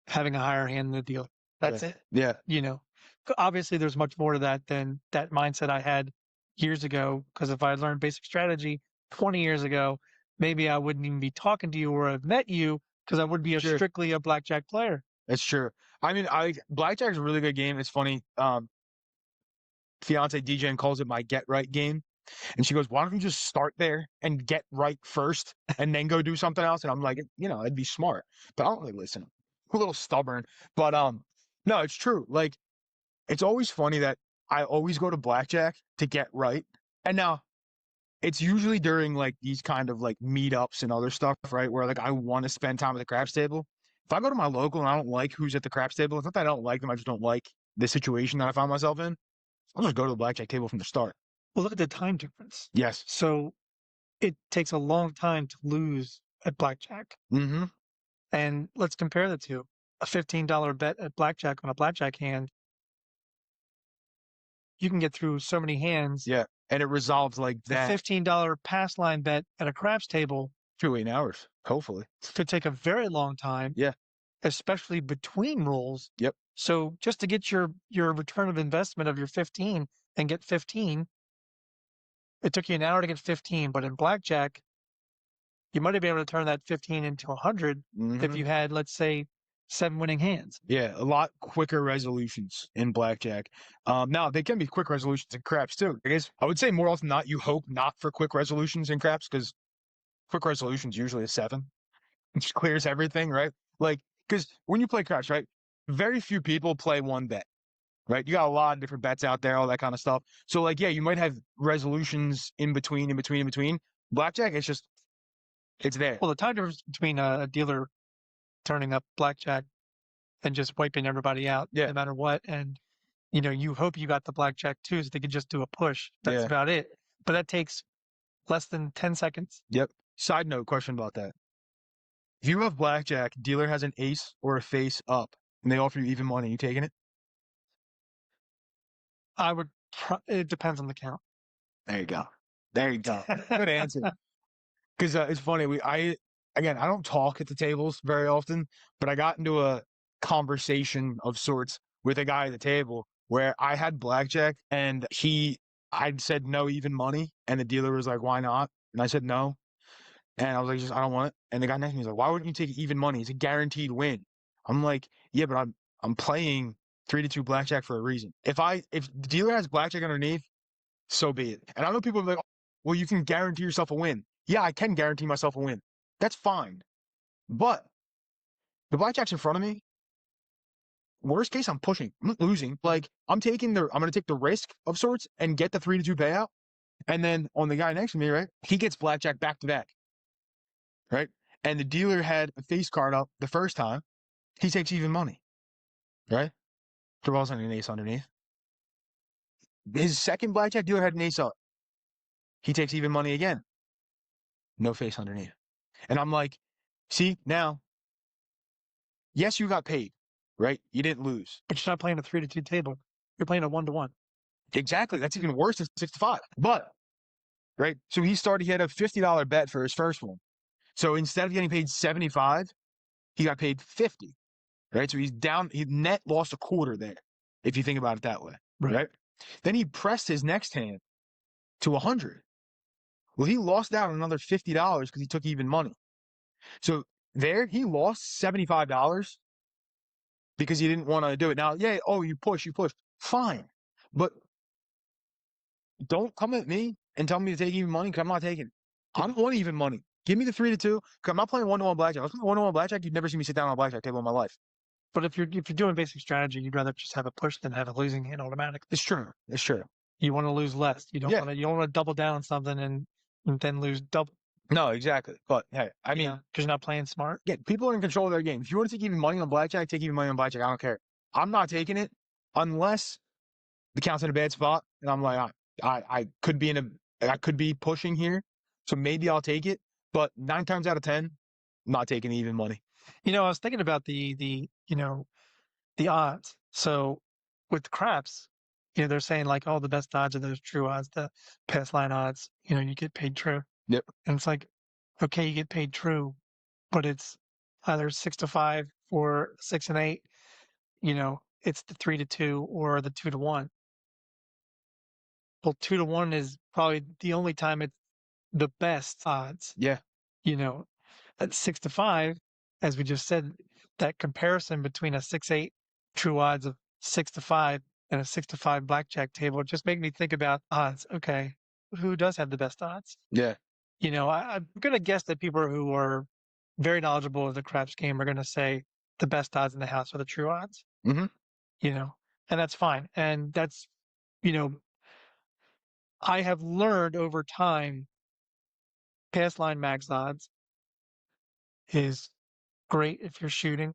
having a higher hand than the dealer. That's it. Yeah. Obviously, there's much more to that than that mindset I had years ago. Because if I had learned basic strategy 20 years ago, maybe I wouldn't even be talking to you or have met you because I would be Sure. strictly a blackjack player. That's true. I mean, blackjack's a really good game. It's funny. Fiance DJ calls it my get right game. And she goes, why don't you just start there and get right first and then go do something else? And I'm like, it'd be smart. But I don't really listen. I'm a little stubborn. But no, it's true. Like, it's always funny that I always go to blackjack to get right. And now it's usually during like these kind of like meetups and other stuff, right? Where like I want to spend time at the craps table. If I go to my local and I don't like who's at the craps table, it's not that I don't like them, I just don't like the situation that I found myself in. I'll just go to the blackjack table from the start. Well, look at the time difference. Yes. So it takes a long time to lose at blackjack. Mm-hmm. And let's compare the two. A $15 bet at blackjack on a blackjack hand, you can get through so many hands. Yeah. And it resolves like The that. $15 pass line bet at a craps table 2 8 hours, hopefully. could take a very long time. Yeah. Especially between rolls. Yep. So just to get your return of investment of your 15 and get 15, it took you an hour to get 15. But in blackjack, you might have been able to turn that 15 into 100 if Mhm. you had, let's say, 7 winning hands. Yeah, a lot quicker resolutions in blackjack. Now they can be quick resolutions in craps too. I guess I would say more often than not, you hope not for quick resolutions in craps because quick resolutions usually a 7. It just clears everything, right? Like, because when you play craps, right, very few people play one bet, right? You got a lot of different bets out there, all that kind of stuff. So like, yeah, you might have resolutions in between. Blackjack, it's there. Well, the time difference between a dealer turning up blackjack and just wiping everybody out, Yeah. no matter what, and you hope you got the blackjack too, so they could just do a push. That's Yeah. about it. But that takes less than 10 seconds. Yep. Side note question about that. If you have blackjack, dealer has an ace or a face up, and they offer you even money, you taking it? I would. It depends on the count. There you go. There you go. Good answer. Because it's funny. I don't talk at the tables very often, but I got into a conversation of sorts with a guy at the table where I had blackjack, and I said no even money, and the dealer was like, "Why not?" And I said no, and I was like, "I don't want it." And the guy next to me was like, "Why wouldn't you take even money? It's a guaranteed win." I'm like, "Yeah, but I'm playing 3-2 blackjack for a reason. If the dealer has blackjack underneath, so be it." And I know people are like, "Well, you can guarantee yourself a win." Yeah, I can guarantee myself a win. That's fine. But The blackjack's in front of me. Worst case, I'm pushing. I'm not losing. Like, I'm going to take the risk of sorts and get the 3-2 payout. And then on the guy next to me, right, he gets blackjack back to back, right? And the dealer had a face card up the first time. He takes even money, right? There wasn't an ace underneath. His second blackjack dealer had an ace up. He takes even money again. No face underneath. And I'm like, see, now, yes, you got paid, right? You didn't lose. But you're not playing a 3-2 table. You're playing a 1-1. Exactly. That's even worse than 6-5. But, right? So he had a $50 bet for his first one. So instead of getting paid 75, he got paid 50, right? So he's down, he net lost a quarter there, if you think about it that way, right? Then he pressed his next hand to 100. Well, he lost out another $50 because he took even money. So there, he lost $75 because he didn't want to do it. Now, yeah, oh, you push. Fine. But don't come at me and tell me to take even money because I'm not taking it. I don't want even money. Give me the 3-2 because I'm not playing 1-1 blackjack. If I was playing 1-1 blackjack, you'd never see me sit down on a blackjack table in my life. But if you're doing basic strategy, you'd rather just have a push than have a losing hand automatically. It's true. It's true. You want to lose less. You don't Yeah. want to double down on something and then lose double. No, exactly. But hey, I mean, because you're not playing smart. yeah, people are in control of their game. If you want to take even money on blackjack, take even money on blackjack. I don't care. I'm not taking it unless the count's in a bad spot, and I'm like, I could be pushing here, so maybe I'll take it. But 9 times out of 10, I'm not taking even money. I was thinking about the odds. So with craps, they're saying like, oh, the best odds are those true odds, the pass line odds. You get paid true. Yep. And it's like, okay, you get paid true, but it's either 6-5 or 6 and 8. It's the 3-2 or the 2-1. Well, 2-1 is probably the only time it's the best odds. Yeah. At 6-5, as we just said, that comparison between a 6-8 true odds of 6-5 and a 6-5 blackjack table just made me think about odds. Okay, who does have the best odds? Yeah. I'm going to guess that people who are very knowledgeable of the craps game are going to say the best odds in the house are the true odds. Mm-hmm. And that's fine. And that's, I have learned over time, pass line max odds is great if you're shooting.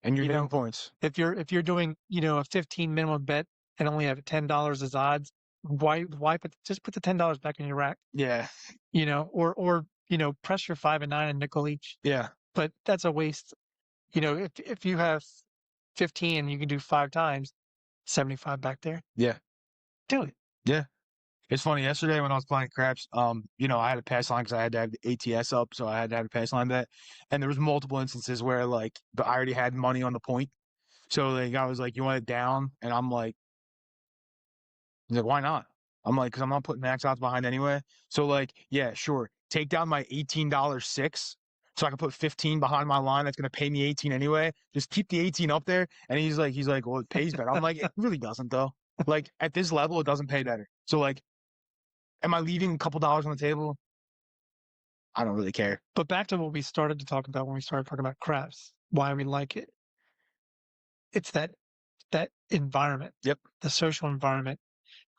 And you're getting points. If you're doing, a 15 minimum bet and only have $10 as odds, why just put the $10 back in your rack? Yeah. Or press your 5 and 9 and nickel each. Yeah. But that's a waste. If you have 15 and you can do 5 times, 75 back there. Yeah. Do it. Yeah. It's funny. Yesterday when I was playing craps, I had a pass line because I had to have the ATS up, so I had to have a pass line bet. And there was multiple instances where like I already had money on the point, so like I was like, "You want it down?" And I'm like, he's like, "Why not?" I'm like, "Because I'm not putting max odds behind anyway." So like, yeah, sure, take down my $18 6, so I can put 15 behind my line. That's gonna pay me 18 anyway. Just keep the 18 up there. And he's like, "Well, it pays better." I'm like, "It really doesn't though. Like at this level, it doesn't pay better." So like. Am I leaving a couple dollars on the table? I don't really care. But back to what we started to talk about when we started talking about craps, why we like it. It's that environment. Yep. The social environment.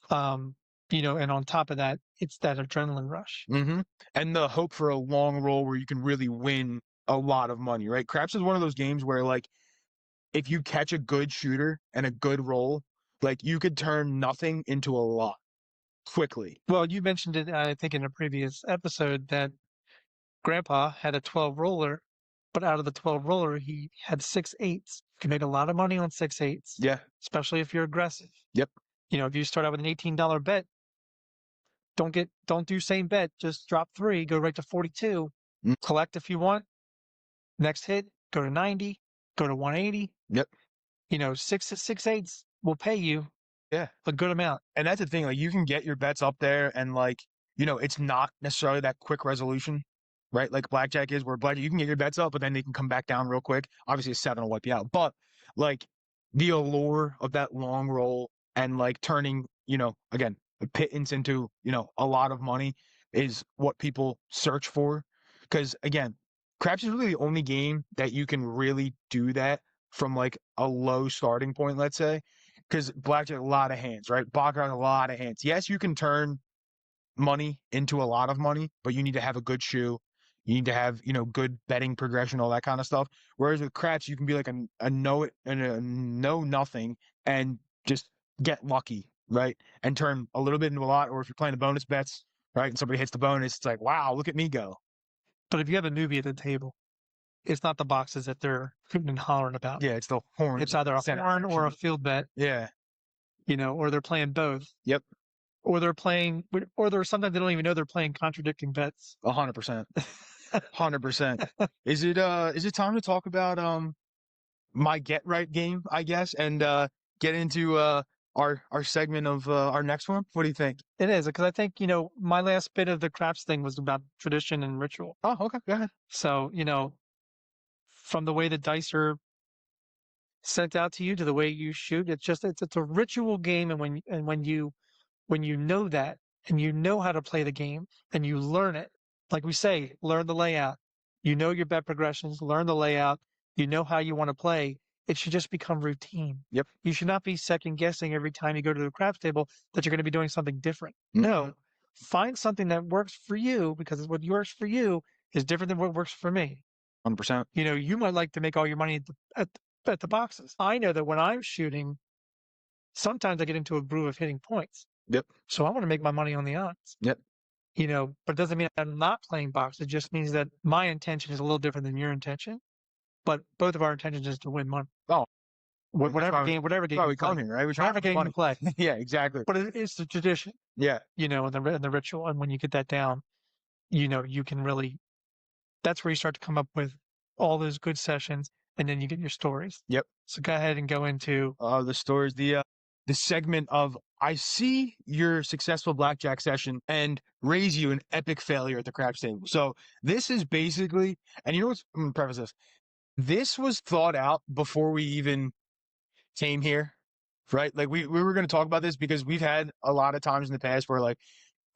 And on top of that, it's that adrenaline rush. Mm-hmm. And the hope for a long roll where you can really win a lot of money, right? Craps is one of those games where like if you catch a good shooter and a good roll, like you could turn nothing into a lot. Quickly. Well, you mentioned it, I think, in a previous episode that Grandpa had a 12 roller, but out of the 12 roller, he had 6 8s. You can make a lot of money on 6 8s. Yeah. Especially if you're aggressive. Yep. If you start out with an $18 bet, don't do same bet. Just drop 3, go right to 42, collect if you want. Next hit, go to 90, go to 180. Yep. 6 8s will pay you. Yeah. A good amount. And that's the thing. Like you can get your bets up there and like, it's not necessarily that quick resolution, right? Like blackjack is where blackjack, you can get your bets up, but then they can come back down real quick. Obviously a 7 will wipe you out. But like the allure of that long roll and like turning, again, a pittance into, a lot of money is what people search for. Because again, craps is really the only game that you can really do that from like a low starting point, let's say, because blackjack a lot of hands, right? Baccarat a lot of hands. Yes, you can turn money into a lot of money, but you need to have a good shoe. You need to have, good betting progression, all that kind of stuff. Whereas with craps, you can be like a know it and a know nothing and just get lucky, right? And turn a little bit into a lot. Or if you're playing the bonus bets, right, and somebody hits the bonus, it's like, wow, look at me go. But if you have a newbie at the table, it's not the boxes that they're hooting and hollering about. Yeah, it's the horns. It's either a center horn or a action. field bet, Yeah. or they're playing both. Yep. Or they're sometimes they don't even know they're playing contradicting bets. 100%. 100%. Is it time to talk about my get right game, I guess, and get into our segment of our next one? What do you think? It is, because I think, my last bit of the craps thing was about tradition and ritual. Oh, okay, go ahead. So, from the way the dice are sent out to you to the way you shoot, it's a ritual game. And when you know that and you know how to play the game and you learn it, like we say, learn the layout, your bet progressions, learn the layout, how you want to play. It should just become routine. Yep. You should not be second guessing every time you go to the craps table that you're going to be doing something different. Mhm. No, find something that works for you, because what works for you is different than what works for me. 100%. You might like to make all your money at the boxes. I know that when I'm shooting, sometimes I get into a groove of hitting points. Yep. So I want to make my money on the odds. Yep. But it doesn't mean I'm not playing box. It just means that my intention is a little different than your intention. But both of our intentions is to win money. Oh, whatever game that's why you we come play. here, right? We're trying Whatever to game you play. Yeah, exactly. But it's the tradition, Yeah. and the ritual. And when you get that down, you can really, that's where you start to come up with all those good sessions, and then you get your stories. Yep. So go ahead and go into The stories, the segment of I see your successful blackjack session and raise you an epic failure at the craps table. So this is basically, and I'm gonna preface this. This was thought out before we even came here, right? Like we were going to talk about this because we've had a lot of times in the past where like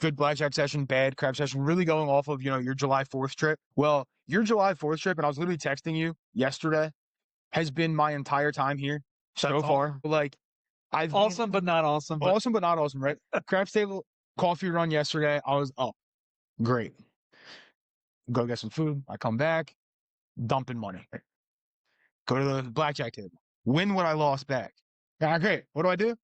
good blackjack session, bad crap session, really going off of, your July 4th trip. Well, your July 4th trip, and I was literally texting you yesterday, has been my entire time here so far. Like I've awesome, but not awesome. awesome, but not awesome, right? Craps table, coffee run yesterday. I was up. Great. Go get some food. I come back, dumping money. Go to the blackjack table. Win what I lost back. Yeah, great. What do?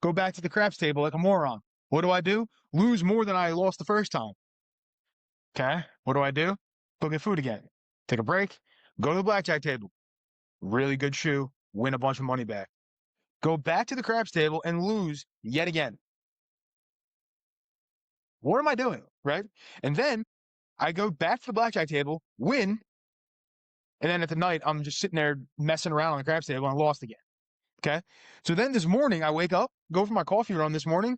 Go back to the craps table like a moron. What do? Lose more than I lost the first time. Okay. What do? Go get food again. Take a break. Go to the blackjack table. Really good shoe. Win a bunch of money back. Go back to the craps table and lose yet again. What am I doing? Right? And then I go back to the blackjack table, win, and then at the night, I'm just sitting there messing around on the craps table and I lost again. Okay. So then this morning, I wake up, go for my coffee run this morning,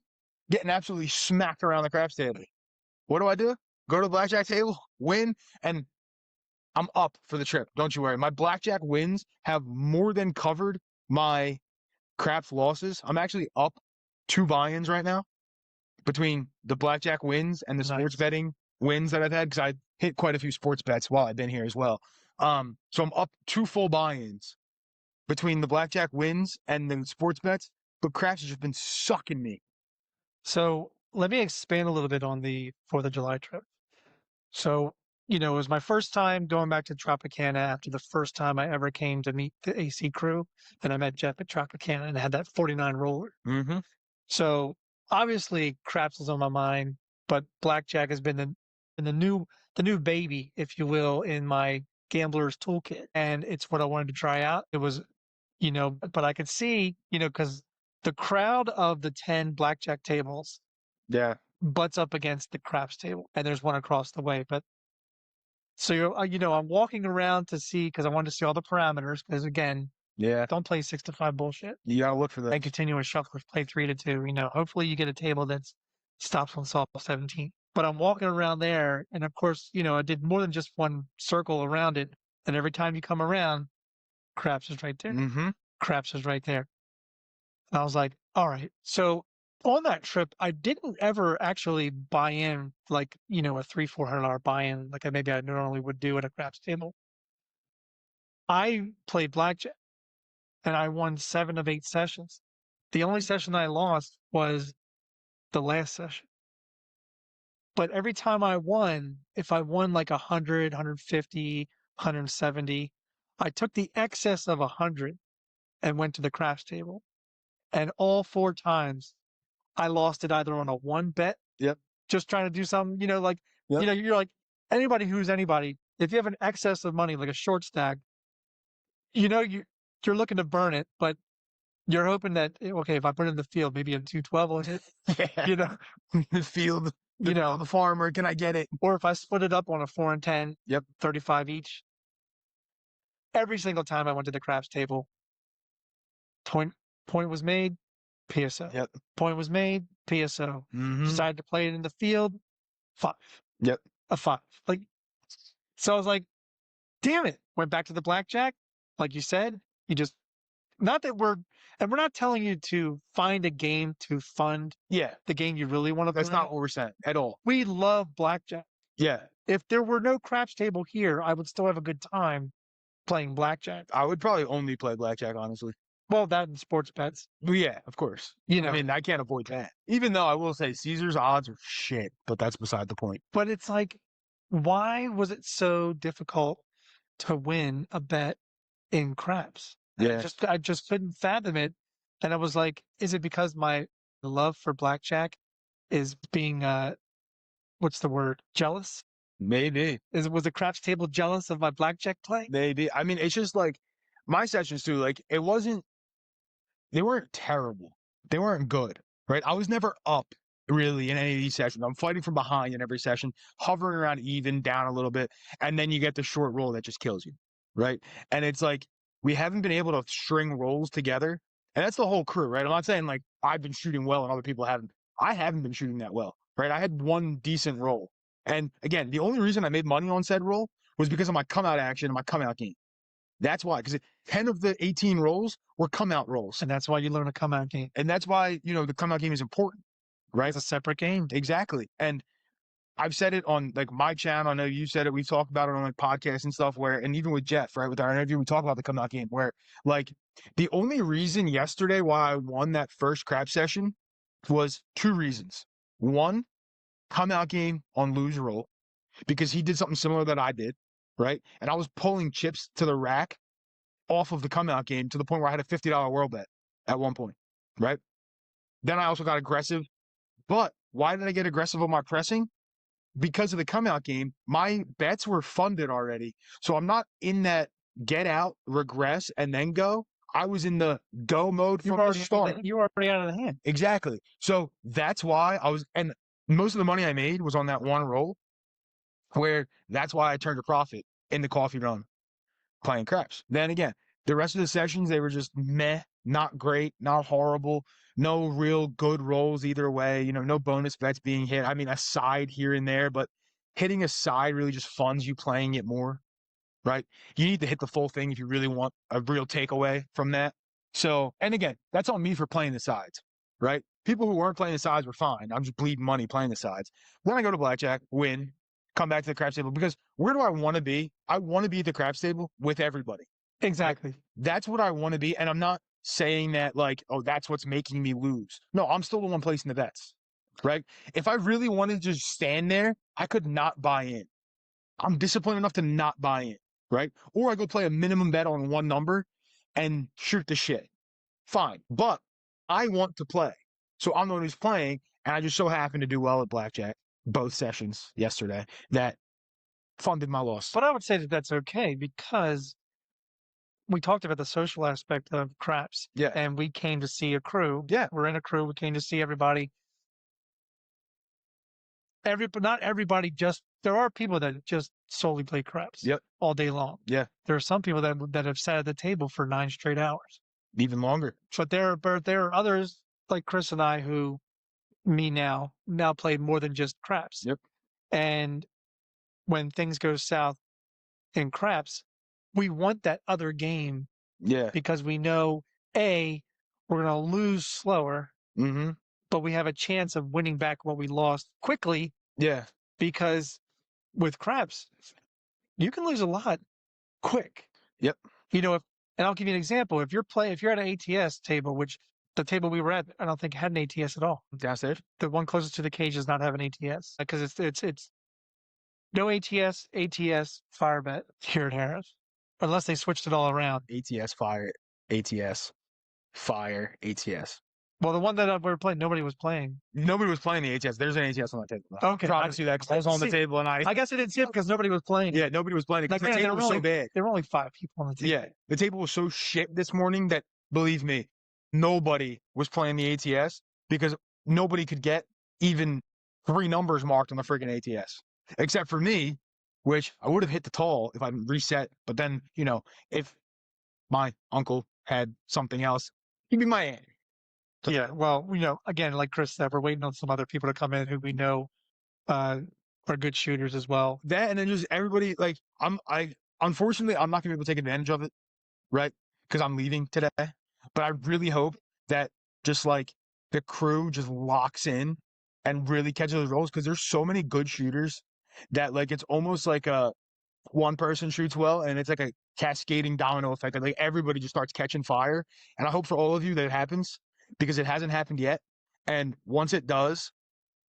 getting absolutely smacked around the craps table. What do? Go to the blackjack table, win, and I'm up for the trip. Don't you worry. My blackjack wins have more than covered my craps losses. I'm actually up 2 buy-ins right now between the blackjack wins and the sports betting wins that I've had, because I hit quite a few sports bets while I've been here as well. So I'm up 2 full buy-ins between the blackjack wins and the sports bets, but craps has just been sucking me. So let me expand a little bit on the 4th of July trip. So, it was my first time going back to Tropicana after the first time I ever came to meet the AC crew. And I met Jeff at Tropicana and I had that 49 roller. Mm-hmm. So obviously craps is on my mind, but blackjack has been the new baby, if you will, in my gambler's toolkit. And it's what I wanted to try out. It was, but I could see, because the crowd of the 10 blackjack tables butts up against the craps table, and there's one across the way. But so I'm walking around to see, because I wanted to see all the parameters, because again, don't play 6 to 5 bullshit. You gotta look for that. And continuous shufflers, play 3 to 2. Hopefully you get a table that stops on soft 17. But I'm walking around there, and of course, I did more than just one circle around it. And every time you come around, craps is right there. Mm-hmm. Craps is right there. And I was like, all right. So On that trip, I didn't ever actually buy in like, a $300-400 buy-in like maybe I normally would do at a craps table. I played blackjack and I won 7 of 8 sessions. The only session I lost was the last session. But every time I won, if I won like 100, 150, 170, I took the excess of 100 and went to the craps table. And all 4 times I lost it either on a one bet, Yep. just trying to do something, like, Yep. you're like anybody who's anybody. If you have an excess of money, like a short stack, you're looking to burn it, but you're hoping that, okay, if I put it in the field, maybe a 212 will hit, Yeah. The field, the farmer, can I get it? or if I split it up on a 4 and 10, Yep. 35 each. Every single time I went to the craps table, point was made, PSO. Yep. Point was made, PSO. Mhm. Decided to play it in the field, 5. Yep. A 5. Like, so I was like, damn it. Went back to the blackjack. Like you said, you just, not that we're not telling you to find a game to fund Yeah. the game you really want to play. That's not what we're saying at all. We love blackjack. Yeah. If there were no craps table here, I would still have a good time playing blackjack. I would probably only play blackjack, honestly. Well, that and sports bets. Well, yeah, of course. You know. I mean, I can't avoid that. Even though I will say Caesar's odds are shit, but that's beside the point. But it's like, why was it so difficult to win a bet in craps? Yeah. I just couldn't fathom it. And I was like, is it because my love for blackjack is being what's the word? Jealous? Maybe. Was the craps table jealous of my blackjack play? Maybe. I mean, it's just like my sessions too, like they weren't terrible. They weren't good, right? I was never up really in any of these sessions. I'm fighting from behind in every session, hovering around even, down a little bit, and then you get the short roll that just kills you, right? And it's like we haven't been able to string rolls together, and that's the whole crew, right? I'm not saying like I've been shooting well and other people haven't. I haven't been shooting that well, right? I had one decent roll, and again, the only reason I made money on said roll was because of my come out action and my come out game. That's why, because 10 of the 18 rolls were come out rolls. And that's why you learn a come out game. And that's why, the come out game is important, right? It's a separate game. Exactly. And I've said it on like my channel. I know you said it. We've talked about it on like podcasts and stuff and even with Jeff, right? With our interview, we talk about the come out game where like the only reason yesterday why I won that first crap session was 2 reasons. One, come out game on lose roll because he did something similar that I did, right? And I was pulling chips to the rack off of the come out game to the point where I had a $50 world bet at one point, right? Then I also got aggressive. But why did I get aggressive on my pressing? Because of the come out game, my bets were funded already. So I'm not in that get out, regress, and then go. I was in the go mode from the start. You were already out of the hand. Exactly. So that's why and most of the money I made was on that one roll, where that's why I turned a profit in the coffee run playing craps. Then again, the rest of the sessions, they were just meh, not great, not horrible, no real good rolls either way, no bonus bets being hit. I mean, a side here and there, but hitting a side really just funds you playing it more, right? You need to hit the full thing if you really want a real takeaway from that. So, and again, that's on me for playing the sides, right? People who weren't playing the sides were fine. I'm just bleeding money playing the sides. Then I go to blackjack, win, come back to the craps table because where do I want to be? I want to be at the craps table with everybody. Exactly. Right? That's what I want to be. And I'm not saying that like, oh, that's what's making me lose. No, I'm still the one placing the bets, right? If I really wanted to just stand there, I could not buy in. I'm disciplined enough to not buy in, right? Or I go play a minimum bet on one number and shoot the shit. Fine. But I want to play. So I'm the one who's playing, and I just so happened to do well at blackjack both sessions yesterday that funded my loss. But I would say that that's okay because we talked about the social aspect of craps. Yeah. And we came to see a crew. Yeah. We're in a crew. We came to see everybody. Not everybody there are people that just solely play craps. Yep. All day long. Yeah. There are some people that have sat at the table for 9 straight hours. Even longer. But there are others like Chris and I who now played more than just craps. Yep. And when things go south in craps, we want that other game. Yeah. Because we know, A, we're going to lose slower. Mm-hmm. but we have a chance of winning back what we lost quickly Yeah. because with craps, you can lose a lot quick. Yep. You know, and I'll give you an example. If you're at an ATS table, which the table we were at, I don't think had an ATS at all. Downstairs. The one closest to the cage does not have an ATS because it's no ATS, fire bet here at Harris, unless they switched it all around. ATS fire. ATS fire. ATS. Well, the one that we were playing, nobody was playing. Nobody was playing the ATS. There's an ATS on that table. I Okay, promise you that 'cause I was on the see, table and I guess I didn't see it because nobody was playing. yeah, nobody was playing it because Like, the man, table was so bad. there were only 5 people on the table. Yeah, the table was so shit this morning that, believe me, nobody was playing the ATS because nobody could get even 3 numbers marked on the freaking ATS, except for me, which I would have hit the tall if I reset. But then, if my uncle had something else, he'd be my aunt. Yeah, well, again, like Chris said, we're waiting on some other people to come in who we know are good shooters as well. That and then just everybody unfortunately I'm not gonna be able to take advantage of it, right? Because I'm leaving today. But I really hope that just like the crew just locks in and really catches those rolls because there's so many good shooters that like it's almost like a one person shoots well and it's like a cascading domino effect. Like everybody just starts catching fire. And I hope for all of you that it happens because it hasn't happened yet. And once it does,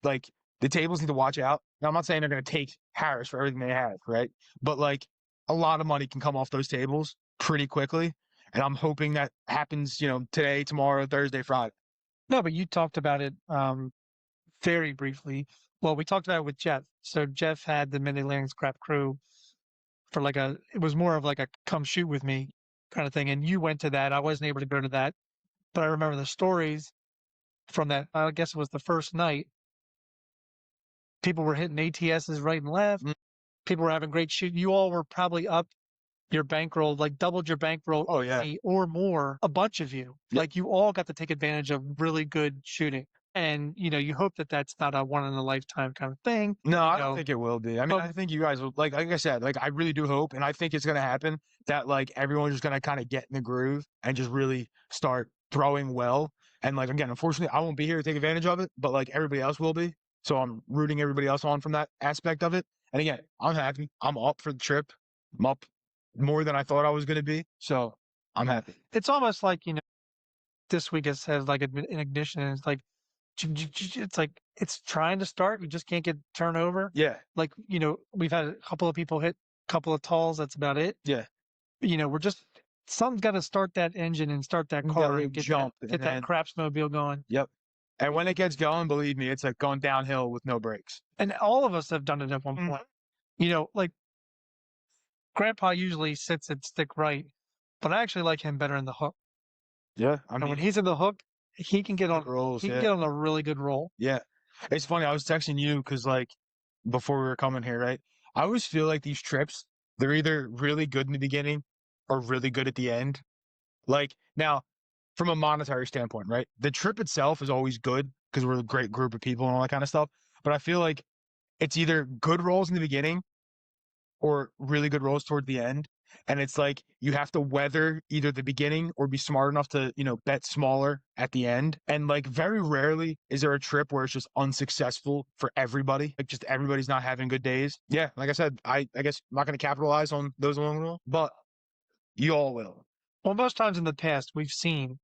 like the tables need to watch out. Now, I'm not saying they're going to take Harris for everything they have, right? But like a lot of money can come off those tables pretty quickly. And I'm hoping that happens, today, tomorrow, Thursday, Friday. No, but you talked about it very briefly. Well, we talked about it with Jeff. So Jeff had the Mid-Atlantic Scrap Crew for it was more of like a come shoot with me kind of thing. And you went to that. I wasn't able to go to that. But I remember the stories from that. I guess it was the first night. People were hitting ATSs right and left. Mm. People were having great shoot. You all were probably up your bankroll, like doubled your bankroll. Oh, yeah. Or more, a bunch of you. Yep. Like you all got to take advantage of really good shooting. And, you hope that that's not a one in a lifetime kind of thing. No, I don't think it will be. I mean, But- I think you guys will, like I said, like I really do hope, and I think it's going to happen that like everyone's just going to kind of get in the groove and just really start throwing well. And like, again, unfortunately, I won't be here to take advantage of it, but like everybody else will be. So I'm rooting everybody else on from that aspect of it. And again, I'm happy. I'm up for the trip. I'm up more than I thought I was going to be. So I'm happy. It's almost like, this week it says like an ignition. And it's like, it's trying to start. We just can't get turned over. Yeah. Like, we've had a couple of people hit a couple of talls. That's about it. Yeah. We're just, something's got to start that engine and start that You car gotta and get jump, that and then- craps mobile going. Yep. And when it gets going, believe me, it's like going downhill with no brakes. And all of us have done it at one Mhm. point. Like Grandpa usually sits at stick right, but I actually like him better in the hook. Yeah. I And mean, when he's in the hook, he can get on. rolls, He yeah. can get on a really good roll. Yeah. It's funny. I was texting you because, like, before we were coming here, right? I always feel like these trips, they're either really good in the beginning or really good at the end. Like, now, from a monetary standpoint, right? The trip itself is always good because we're a great group of people and all that kind of stuff. But I feel like it's either good rolls in the beginning or really good rolls toward the end. And it's like you have to weather either the beginning or be smart enough to, bet smaller at the end. And like very rarely is there a trip where it's just unsuccessful for everybody. Like just everybody's not having good days. Yeah, like I said, I guess I'm not going to capitalize on those along the way, but you all will. Well, most times in the past, we've seen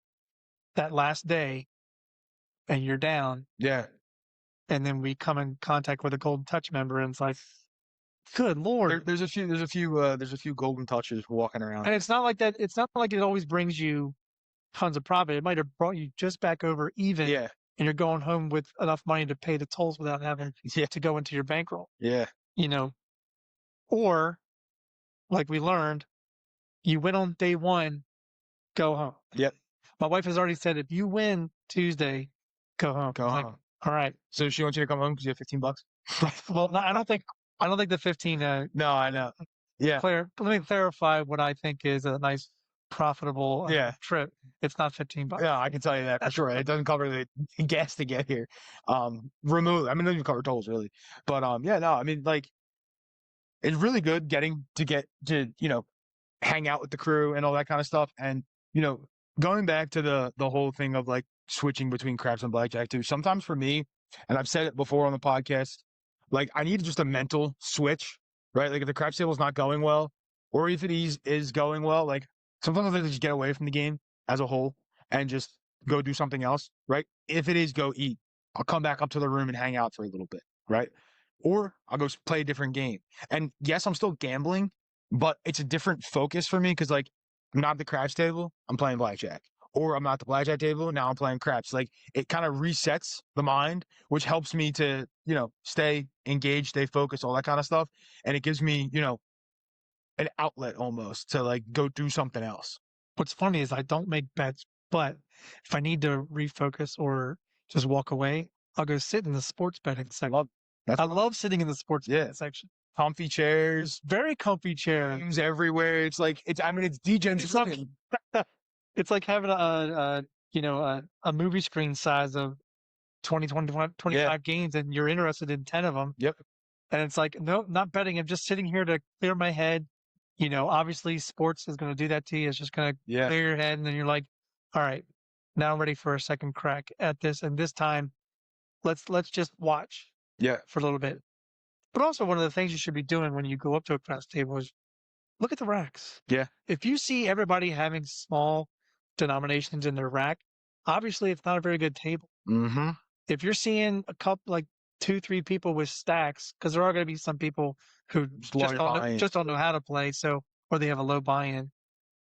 that last day and you're down, Yeah. and then we come in contact with a Golden Touch member, and it's like, good Lord. There's a few golden touches walking around. And it's not like that. It's not like it always brings you tons of profit. It might have brought you just back over even, Yeah. and you're going home with enough money to pay the tolls without having Yeah. to go into your bankroll. Yeah. Or like we learned, you win on day one, go home. Yep. My wife has already said, if you win Tuesday, go home. Go I was like, home. all right. So she wants you to come home because you have $15? Well, no, I don't think the 15. No, I know. Yeah. Let me clarify what I think is a nice, profitable Yeah. trip. It's not $15. Yeah, I can tell you that for sure. It doesn't cover the gas to get here. Remove. I mean, it doesn't even cover tolls really. But yeah, no. I mean, like, it's really good getting to hang out with the crew and all that kind of stuff. And going back to the whole thing of like switching between craps and blackjack too. Sometimes for me, and I've said it before on the podcast, like I need just a mental switch, right? Like if the craps table is not going well, or if it is going well, like sometimes I just get away from the game as a whole and just go do something else, right? If it is go eat, I'll come back up to the room and hang out for a little bit, right? Or I'll go play a different game. And yes, I'm still gambling, but it's a different focus for me because like I'm not at the craps table, I'm playing blackjack. Or I'm not at the blackjack table, now I'm playing craps. Like it kind of resets the mind, which helps me to, stay engaged, stay focused, all that kind of stuff. And it gives me, an outlet almost to like go do something else. What's funny is I don't make bets, but if I need to refocus or just walk away, I'll go sit in the sports betting section. I love sitting in the sports betting section. Comfy chairs, Very comfy chair. games everywhere. It's like it's degenerating. It's like having a movie screen size of 20, 25 games, and you're interested in 10 of them. Yep. And it's like, no, not betting. I'm just sitting here to clear my head. Obviously sports is going to do that to you. It's just going to clear your head. And then you're like, all right, now I'm ready for a second crack at this. And this time, let's just watch for a little bit. But also one of the things you should be doing when you go up to a craps table is look at the racks. Yeah. If you see everybody having small denominations in their rack, obviously it's not a very good table. Mm-hmm. If you're seeing a couple, like 2-3 people with stacks, because there are going to be some people who just don't know how to play, or they have a low buy-in.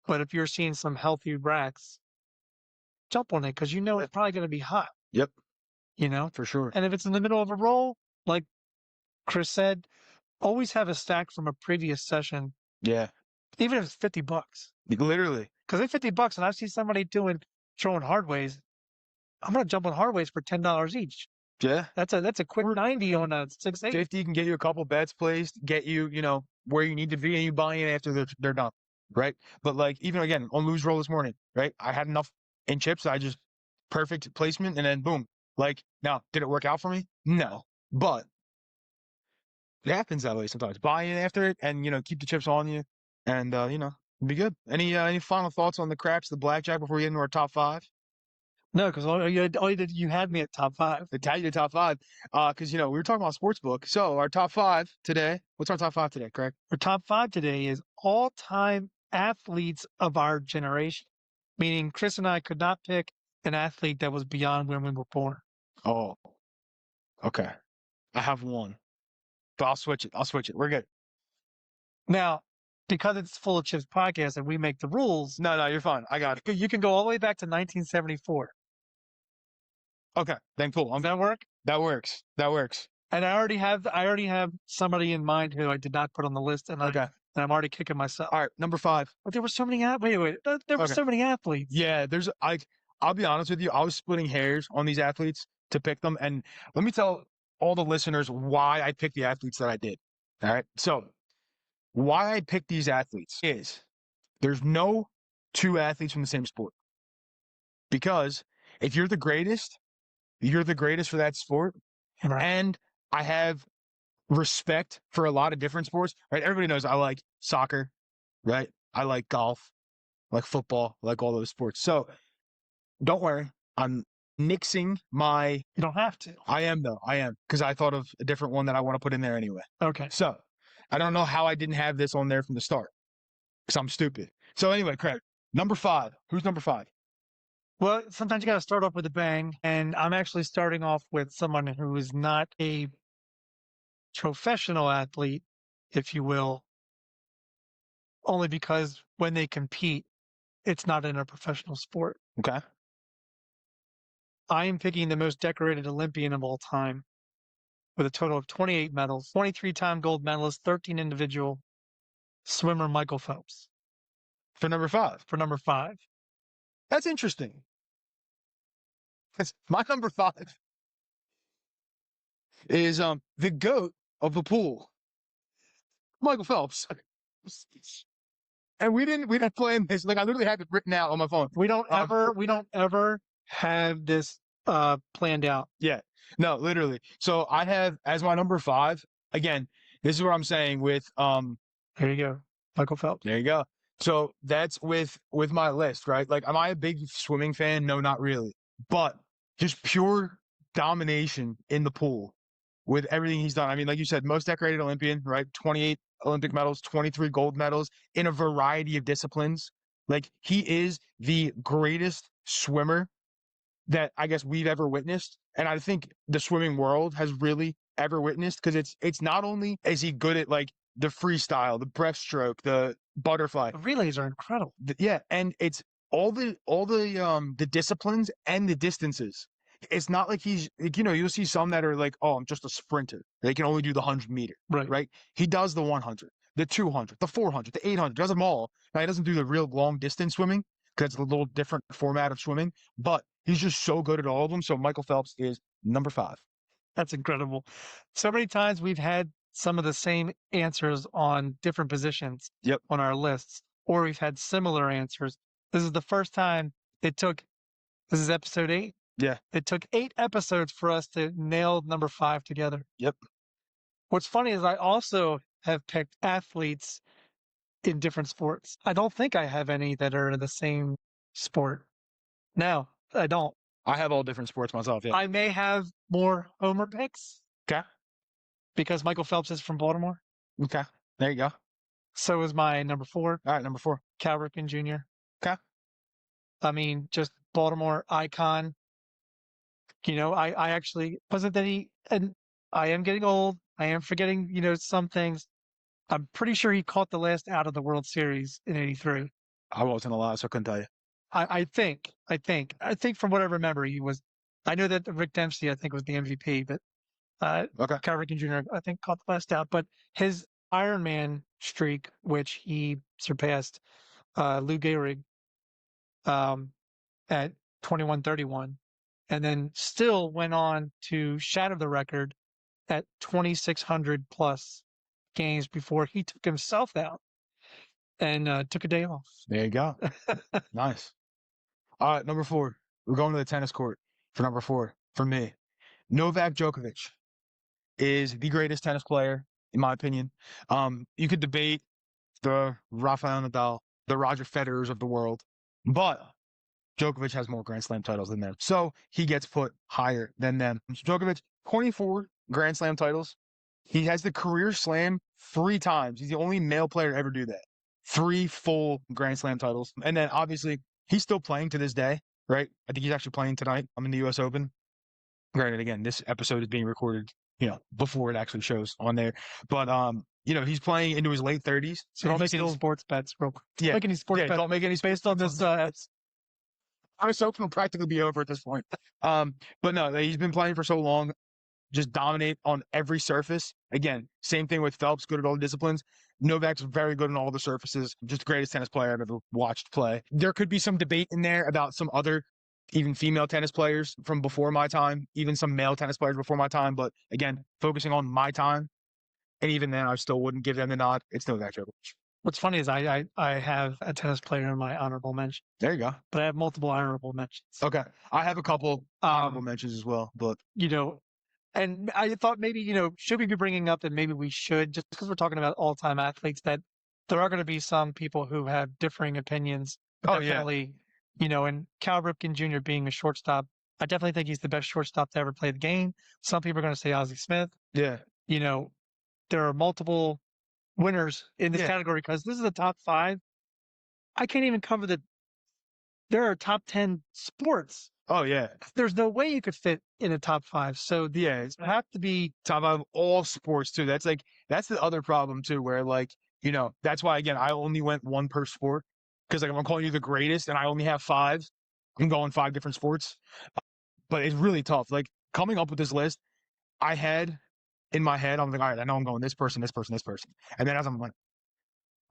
But if you're seeing some healthy racks, jump on it because it's probably going to be hot. Yep. For sure. And if it's in the middle of a roll, like Chris said, always have a stack from a previous session. Yeah. Even if it's $50. Literally. Because it's $50 and I see somebody throwing hardways, I'm gonna jump on hardways for $10 each. Yeah. That's a quick 90 on a 6-8. 50 can get you a couple bets placed, get you, where you need to be, and you buy in after they're done. Right. But like even again on lose roll this morning, right? I had enough in chips, I just perfect placement and then boom. Like now, did it work out for me? No. But it happens that way sometimes. Buy in after it and keep the chips on you and be good. Any final thoughts on the craps, the blackjack before we get into our top 5? No, because all you did, you had me at top 5. The tag you top 5. Because we were talking about sportsbook. So our top 5 today. What's our top 5 today, Craig? Our top 5 today is all-time athletes of our generation. Meaning Chris and I could not pick an athlete that was beyond when we were born. Oh. Okay. I have one. But I'll switch it. We're good. Now, because it's Full of Chips podcast and we make the rules. No, you're fine. I got it. You can go all the way back to 1974. Okay, then cool. Does that work? That works. And I already have somebody in mind who I did not put on the list, and I'm already kicking myself. All right, number 5. But there were so many wait. There were so many athletes. Yeah, I'll be honest with you. I was splitting hairs on these athletes to pick them, and let me tell all the listeners why I picked the athletes that I did. All right, so why I picked these athletes is there's no 2 athletes from the same sport. Because if you're the greatest for that sport. Right. And I have respect for a lot of different sports, right? Everybody knows I like soccer, right? I like golf, I like football, I like all those sports. So don't worry, I'm nixing my... You don't have to. I am, because I thought of a different one that I want to put in there anyway. Okay. So I don't know how I didn't have this on there from the start, because I'm stupid. So anyway, Craig, number 5. Who's number 5? Well, sometimes you got to start off with a bang, and I'm actually starting off with someone who is not a professional athlete, if you will, only because when they compete, it's not in a professional sport. Okay. I am picking the most decorated Olympian of all time with a total of 28 medals, 23-time gold medalist, 13 individual swimmer Michael Phelps. For number 5? For number 5. That's interesting. My number 5 is the GOAT of the pool, Michael Phelps. And we didn't plan this. Like I literally have it written out on my phone. We don't ever have this planned out. Yeah. No, literally. So I have as my number 5. Again, this is what I'm saying with There you go, Michael Phelps. There you go. So that's with my list, right? Like, am I a big swimming fan? No, not really. but just pure domination in the pool with everything he's done. I mean, like you said, most decorated Olympian, right? 28 Olympic medals, 23 gold medals in a variety of disciplines. Like, he is the greatest swimmer that I guess we've ever witnessed. And I think the swimming world has really ever witnessed, because it's not only is he good at like the freestyle, the breaststroke, the butterfly, The relays are incredible. yeah, and it's the disciplines and the distances. It's not like he's like, you'll see some that are like, oh, I'm just a sprinter. They can only do the 100-meter, Right. right? He does the 100, the 200, the 400, the 800, does them all. Now, he doesn't do the real long distance swimming because it's a little different format of swimming, but he's just so good at all of them. So Michael Phelps is number 5. That's incredible. So many times we've had some of the same answers on different positions Yep. on our lists, or we've had similar answers. This is the first time this is episode 8. Yeah. It took 8 episodes for us to nail number 5 together. Yep. What's funny is I also have picked athletes in different sports. I don't think I have any that are in the same sport. No, I don't. I have all different sports myself. Yeah. I may have more Homer picks. Okay. Because Michael Phelps is from Baltimore. Okay. There you go. So is my number 4, All right. Number 4. Cal Ripken Jr. Okay. I mean, just Baltimore icon. I actually wasn't that and I am getting old. I am forgetting, some things. I'm pretty sure he caught the last out of the World Series in '83. I wasn't alive, so I couldn't tell you. I think from what I remember, he was. I know that Rick Dempsey, I think, was the MVP, but Okay. Cal Ripken Jr. I think caught the last out. But his Ironman streak, which he surpassed Lou Gehrig at 21:31, and then still went on to shatter the record at 2,600 plus games before he took himself out and took a day off. There you go. Nice. All right, number 4. We're going to the tennis court for number 4 for me. Novak Djokovic is the greatest tennis player, in my opinion. You could debate the Rafael Nadal, the Roger Federers of the world, but Djokovic has more Grand Slam titles than them. So he gets put higher than them. Djokovic, 24 Grand Slam titles. He has the career slam 3 times. He's the only male player to ever do that. 3 full Grand Slam titles. And then obviously he's still playing to this day, right? I think he's actually playing tonight. I'm in the US Open. Granted, again, this episode is being recorded, before it actually shows on there. But he's playing into his late 30s. So don't make any sports bets, real quick. Yeah. Don't make any sports bets Don't make any based on this. US Open will practically be over at this point. But no, he's been playing for so long, just dominate on every surface. Again, same thing with Phelps, good at all the disciplines. Novak's very good on all the surfaces. Just the greatest tennis player I've ever watched play. There could be some debate in there about some other, even female tennis players from before my time, even some male tennis players before my time. But again, focusing on my time, and even then, I still wouldn't give them the nod. It's Novak Djokovic. What's funny is I have a tennis player in my honorable mention, There you go. but I have multiple honorable mentions. Okay. I have a couple honorable mentions as well, but And I thought maybe, should we be bringing up that maybe we should, just because we're talking about all-time athletes, that there are going to be some people who have differing opinions. Oh, yeah. Definitely, and Cal Ripken Jr. being a shortstop, I definitely think he's the best shortstop to ever play the game. Some people are going to say Ozzie Smith. yeah. There are multiple winners in this Yeah. category because this is the top 5. I can't even cover there are top 10 sports. Oh, yeah. There's no way you could fit in a top 5. So Yeah. It's have to be top of all sports too. That's the other problem too, where that's why, again, I only went 1 per sport, because I'm calling you the greatest and I only have 5. I'm going 5 different sports, but it's really tough. Like, coming up with this list, I had in my head, I'm like, all right, I know I'm going this person, this person, this person. And then as I'm like,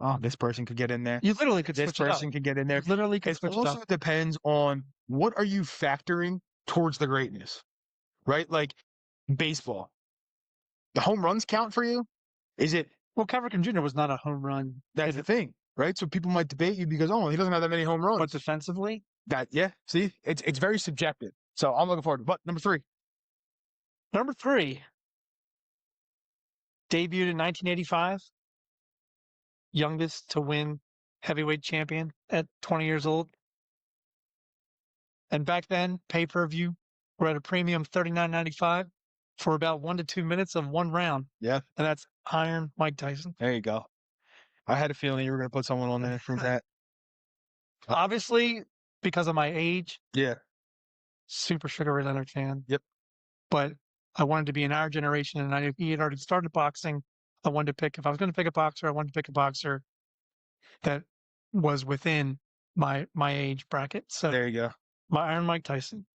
oh, this person could get in there. You literally could This switch it up. person could get in there. You literally could It switch it also up. depends on what are you factoring towards the greatness, right? Like baseball, the home runs count for you? Is it? Well, Cal Ripken Jr. was not a home run, That's the thing, right? So people might debate you because, he doesn't have that many home runs. but defensively, See, it's very subjective. So I'm looking forward to. But number 3, number 3, debuted in 1985, youngest to win heavyweight champion at 20 years old. And back then, pay-per-view were at a premium $39.95 for about 1 to 2 minutes of one round. Yeah, And that's Iron Mike Tyson. there you go. I had a feeling you were going to put someone on there for that. Obviously, because of my age, Yeah. super Sugar Ray Leonard fan. Yep. But I wanted to be in our generation, and he had already started boxing. I wanted to pick, if I was going to pick a boxer, I wanted to pick a boxer that was within my age bracket. So There you go. my Iron Mike Tyson.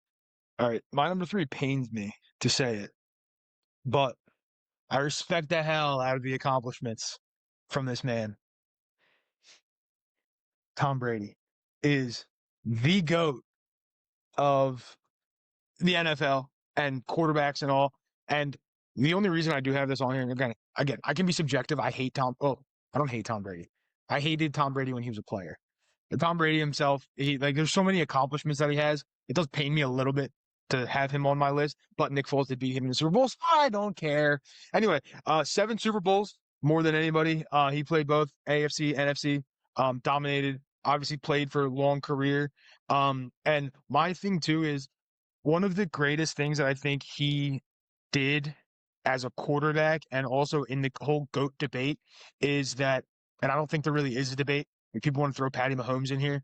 All right. My number 3 pains me to say it, but I respect the hell out of the accomplishments from this man. Tom Brady is the GOAT of the NFL and quarterbacks and all. And the only reason I do have this on here, and again, I can be subjective. I don't hate Tom Brady. I hated Tom Brady when he was a player. But Tom Brady himself, there's so many accomplishments that he has. It does pain me a little bit to have him on my list, but Nick Foles did beat him in the Super Bowls. I don't care. Anyway, 7 Super Bowls, more than anybody. He played both AFC, NFC, dominated, obviously played for a long career. And my thing too is one of the greatest things that I think he did as a quarterback and also in the whole GOAT debate is that, and I don't think there really is a debate. If people want to throw Patty Mahomes in here,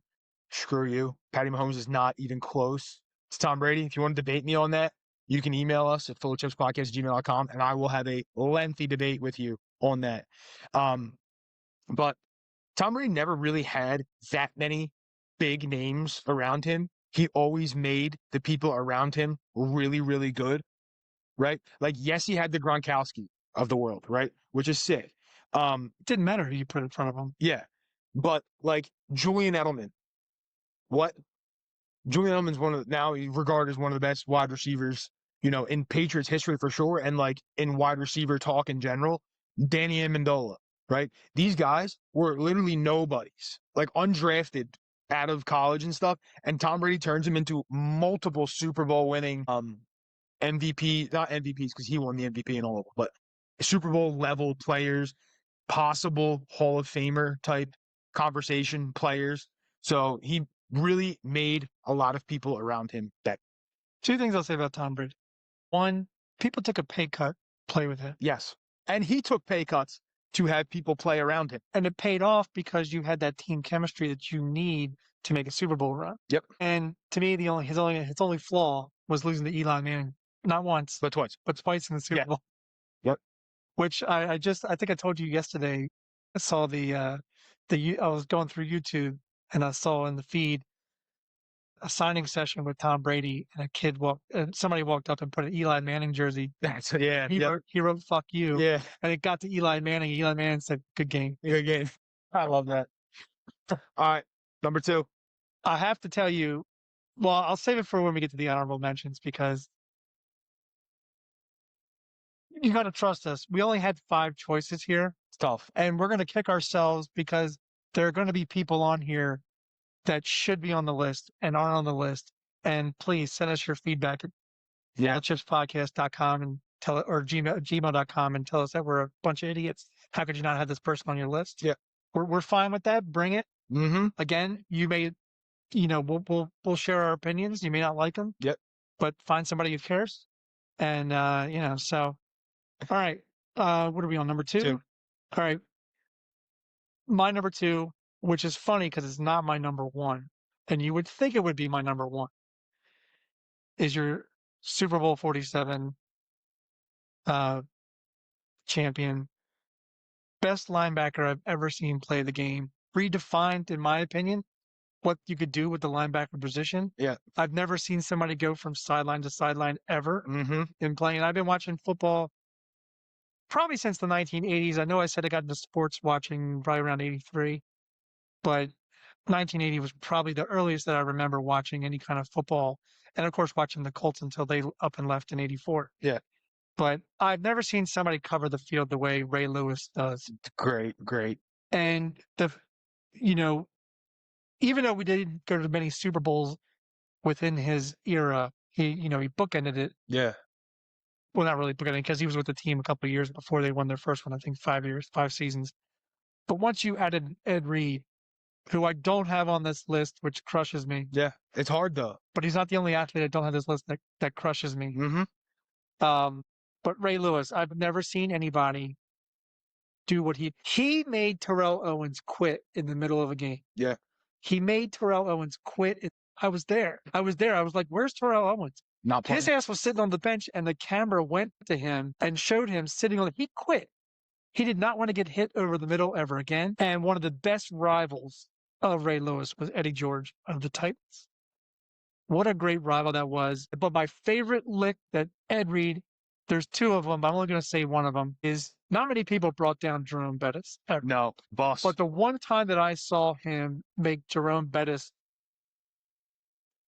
screw you. Patty Mahomes is not even close to Tom Brady. If you want to debate me on that, you can email us at fullofchipspodcast@gmail.com and I will have a lengthy debate with you on that. But Tom Brady never really had that many big names around him. He always made the people around him really, really good, right? Like, yes, he had the Gronkowski of the world, right? Which is sick. It didn't matter who you put in front of him. Yeah. But, like, Julian Edelman. What? Julian Edelman's now regarded as one of the best wide receivers, in Patriots history for sure, and, like, in wide receiver talk in general. Danny Amendola, right? These guys were literally nobodies, like undrafted out of college and stuff. And Tom Brady turns him into multiple Super Bowl winning MVP, not MVPs because he won the MVP and all of them, but Super Bowl level players, possible Hall of Famer type conversation players. So he really made a lot of people around him better. 2 things I'll say about Tom Brady. 1, people took a pay cut to play with him. Yes. And he took pay cuts to have people play around him. And it paid off because you had that team chemistry that you need to make a Super Bowl run. Yep. And to me, his only flaw was losing to Eli Manning, not once, But twice. but twice in the Super Bowl. Yep. Which I think I told you yesterday. I saw I was going through YouTube and I saw in the feed a signing session with Tom Brady, and somebody walked up and put an Eli Manning jersey. He wrote "fuck you." Yeah. And it got to Eli Manning. Eli Manning said, "Good game." Good game. I love that. All right. Number 2. I have to tell you, well, I'll save it for when we get to the honorable mentions because you got to trust us. We only had 5 choices here, It's tough. and we're going to kick ourselves because there are going to be people on here that should be on the list and aren't on the list. And please send us your feedback at FullofChipsPodcast.com and gmail.com and tell us that we're a bunch of idiots. How could you not have this person on your list? Yeah. We're fine with that. Bring it. Mm-hmm. Again, you may, we'll share our opinions. You may not like them. Yep. But find somebody who cares. And, so, all right. What are we on? Number 2? 2. All right. My number 2, which is funny because it's not my number 1, and you would think it would be my number 1, is your Super Bowl 47 champion, best linebacker I've ever seen play the game. Redefined, in my opinion, what you could do with the linebacker position. Yeah. I've never seen somebody go from sideline to sideline ever Mm-hmm. in playing. I've been watching football probably since the 1980s. I know I said I got into sports watching probably around 83, but 1980 was probably the earliest that I remember watching any kind of football. And of course, watching the Colts until they up and left in 84. Yeah. But I've never seen somebody cover the field the way Ray Lewis does. Great. And even though we didn't go to many Super Bowls within his era, he bookended it. Yeah. Well, not really bookended because he was with the team a couple of years before they won their first one, I think 5 seasons. But once you added Ed Reed who I don't have on this list, which crushes me. Yeah, it's hard though. But he's not the only athlete I don't have this list that crushes me. But Ray Lewis, I've never seen anybody do what he made Terrell Owens quit in the middle of a game. Yeah. He made Terrell Owens quit. I was there. I was like, where's Terrell Owens? Not playing. His ass was sitting on the bench, and the camera went to him and showed him sitting on. He quit. He did not want to get hit over the middle ever again. And one of the best rivals of Ray Lewis was Eddie George of the Titans. What a great rival that was. But my favorite lick that Ed Reed, there's two of them, but I'm only going to say one of them, is not many people brought down Jerome Bettis ever. No, boss. But the one time that I saw him make Jerome Bettis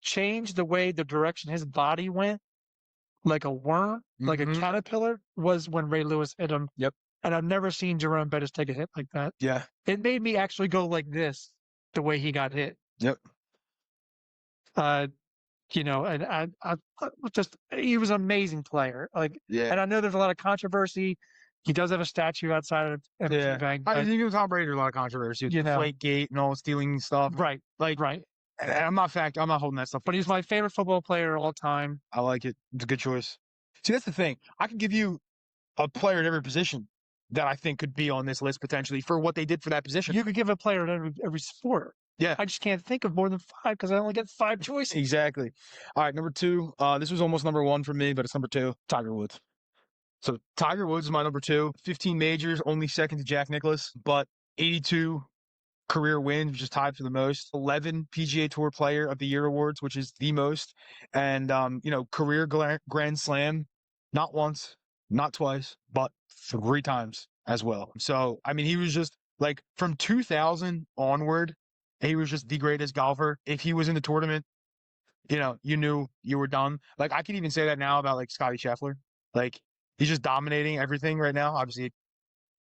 change the way the direction his body went, like a worm, like a caterpillar, was when Ray Lewis hit him. Yep. And I've never seen Jerome Bettis take a hit like that. Yeah. It made me actually go like this, the way he got hit. Yep. And I just, he was an amazing player. Yeah. And I know there's a lot of controversy. He does have a statue outside of Yeah. Bank. I think Tom Brady, a lot of controversy with the Deflate Gate and all stealing stuff. Right. Right. And I'm not holding that stuff. But he's my favorite football player of all time. I like it. It's a good choice. See, that's the thing. I can give you a player at every position that I think could be on this list potentially for what they did for that position. You could give a player at every sport. Yeah. I just can't think of more than 5 because I only get 5 choices. Exactly. All right, number 2. This was almost number 1 for me, but it's number 2. Tiger Woods. So Tiger Woods is my number 2. 15 majors, only second to Jack Nicklaus, but 82 career wins, which is tied for the most. 11 PGA Tour Player of the Year awards, which is the most. And, career Grand Slam, not once, not twice, but 3 times as well. So, I mean, he was just from 2000 onward, he was just the greatest golfer. If he was in the tournament, you knew you were done. I could even say that now about Scottie Scheffler. He's just dominating everything right now. Obviously,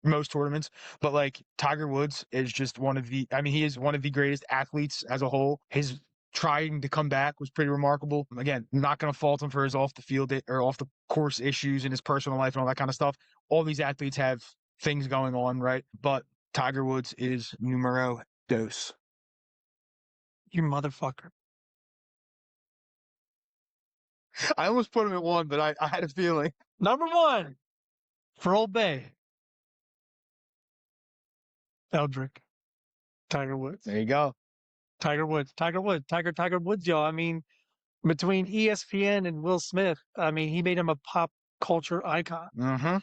most tournaments, but Tiger Woods is just he is one of the greatest athletes as a whole. His trying to come back was pretty remarkable. Again, I'm not going to fault him for his off the field or off the course issues in his personal life and all that kind of stuff. All these athletes have things going on, right? But Tiger Woods is numero dos. You motherfucker. I almost put him at 1, but I had a feeling. Number 1 for Old Bay. Eldrick. Tiger Woods. There you go. Tiger Woods, y'all. I mean, between ESPN and Will Smith, I mean, he made him a pop culture icon. Mm-hmm.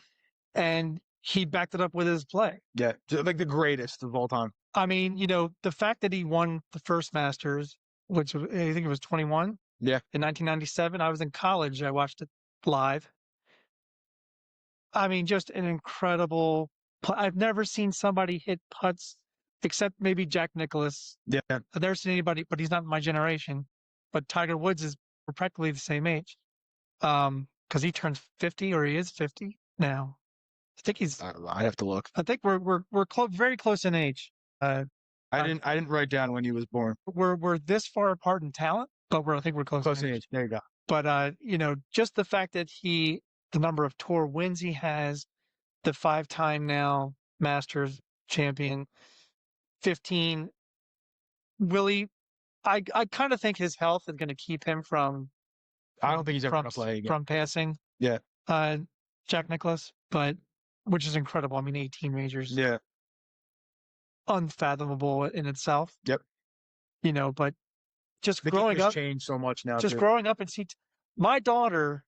And he backed it up with his play. Yeah, the greatest of all time. I mean, the fact that he won the first Masters, which I think it was 21. Yeah. In 1997, I was in college. I watched it live. I mean, just an incredible. I've never seen somebody hit putts except maybe Jack Nicklaus. Yeah. I've never seen anybody, but he's not my generation. But Tiger Woods we're practically the same age. Because he turns 50 or he is 50 now. I think he's. I don't know. I'd have to look. I think we're very close in age. I didn't write down when he was born. We're this far apart in talent, but I think we're close in age. There you go. But just the fact that the number of tour wins he has, the 5-time now Masters champion, 15. Willie, I kind of think his health is going to keep him from. I don't think he's ever going to play again. From passing. Yeah. Jack Nicklaus, which is incredible. I mean, 18 majors. Yeah. Unfathomable in itself. Yep. But just the growing game has up, changed so much now. Just growing up and see my daughter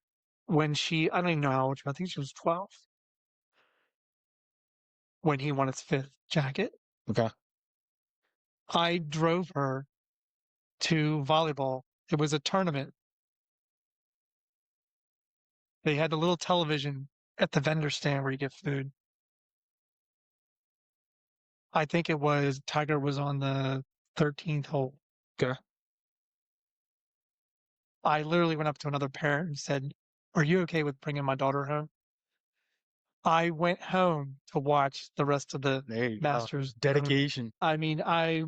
when I don't even know how old she was. I think she was 12 when he won his 5th jacket. Okay. I drove her to volleyball. It was a tournament. They had the little television at the vendor stand where you get food. I think Tiger was on the 13th hole. Okay. I literally went up to another parent and said, "Are you okay with bringing my daughter home?" I went home to watch the rest of the Masters. Dedication. I mean, I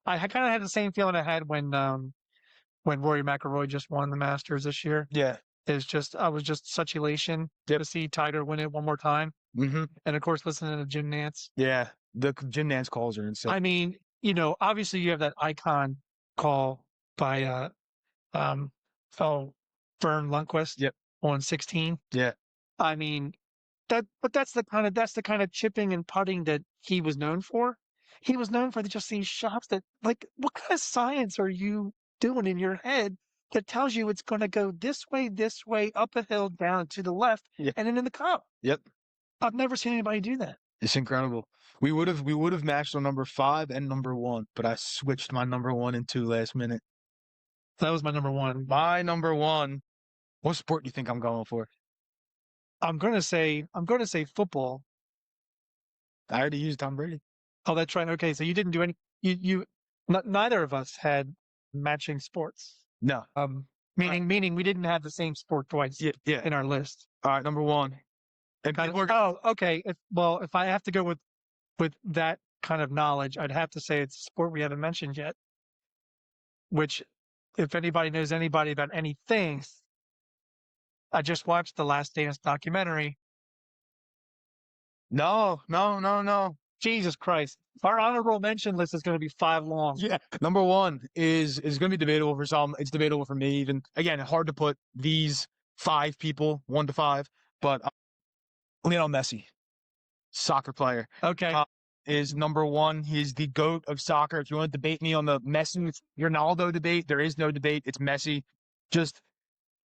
kind of had the same feeling I had when Rory McIlroy just won the Masters this year. Yeah. I was just such elation to see Tiger win it one more time. Mm-hmm. And of course, listening to Jim Nantz. Yeah. The gym dance calls are insane. I mean, obviously you have that icon call by um oh Vern Lundquist Yep. on 16. Yeah. I mean, that's the kind of chipping and putting that he was known for. He was known for just these shots that, like, what kind of science are you doing in your head that tells you it's going to go this way, up a hill, down to the left, Yeah. and then in the cup? Yep. I've never seen anybody do that. It's incredible. We would have matched on number 5 and number 1, but I switched my number 1 and 2 last minute. That was my number one. My number 1. What sport do you think I'm going for? I'm going to say football. I already used Tom Brady. Oh, that's right. Okay, so you didn't do any. Neither of us had matching sports. No. Meaning we didn't have the same sport twice. Yeah. In our list. All right, number 1. And Okay. If I have to go with that kind of knowledge, I'd have to say it's a sport we haven't mentioned yet. Which, if anybody knows anybody about anything, I just watched the Last Dance documentary. No. Jesus Christ. Our honorable mention list is going to be 5 long. Yeah. Number 1 is going to be debatable for some. It's debatable for me even. Again, hard to put these 5 people 1 to 5, but Lionel Messi, soccer player. Okay. Is number 1. He's the GOAT of soccer. If you want to debate me on the Messi Ronaldo debate, there is no debate. It's Messi. Just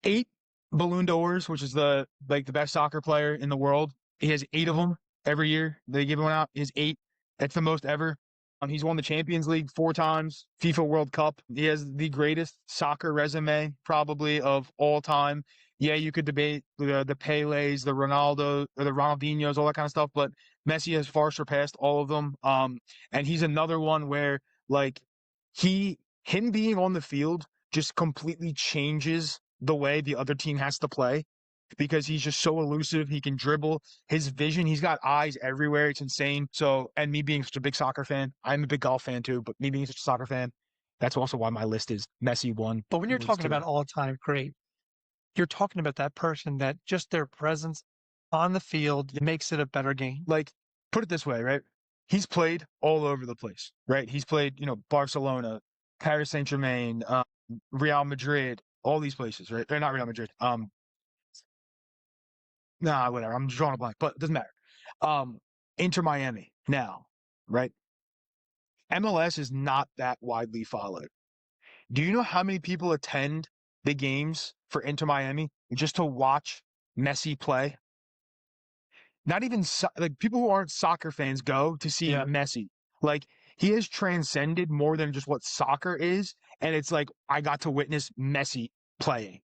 8 Ballon d'Ors, which is the best soccer player in the world. He has 8 of them every year. They give one out. He has 8. That's the most ever. He's won the Champions League 4 times, FIFA World Cup. He has the greatest soccer resume probably of all time. Yeah, you could debate the Pelés, the Ronaldo, or the Ronaldinhos, all that kind of stuff, but Messi has far surpassed all of them. And he's another one where him being on the field just completely changes the way the other team has to play because he's just so elusive. He can dribble. His vision, he's got eyes everywhere. It's insane. So, and me being such a big soccer fan, I'm a big golf fan too, but me being such a soccer fan, that's also why my list is Messi 1. But when you're talking about all-time great, you're talking about that person that just their presence on the field makes it a better game. Like, put it this way, right? He's played all over the place, right? He's played, Barcelona, Paris Saint-Germain, Real Madrid, all these places, right? They're not Real Madrid. Whatever. I'm drawing a blank, but it doesn't matter. Inter Miami now, right? MLS is not that widely followed. Do you know how many people attend the games for Inter Miami just to watch Messi play? Not even people who aren't soccer fans go to see Messi. Like, he has transcended more than just what soccer is, and it's like I got to witness Messi playing.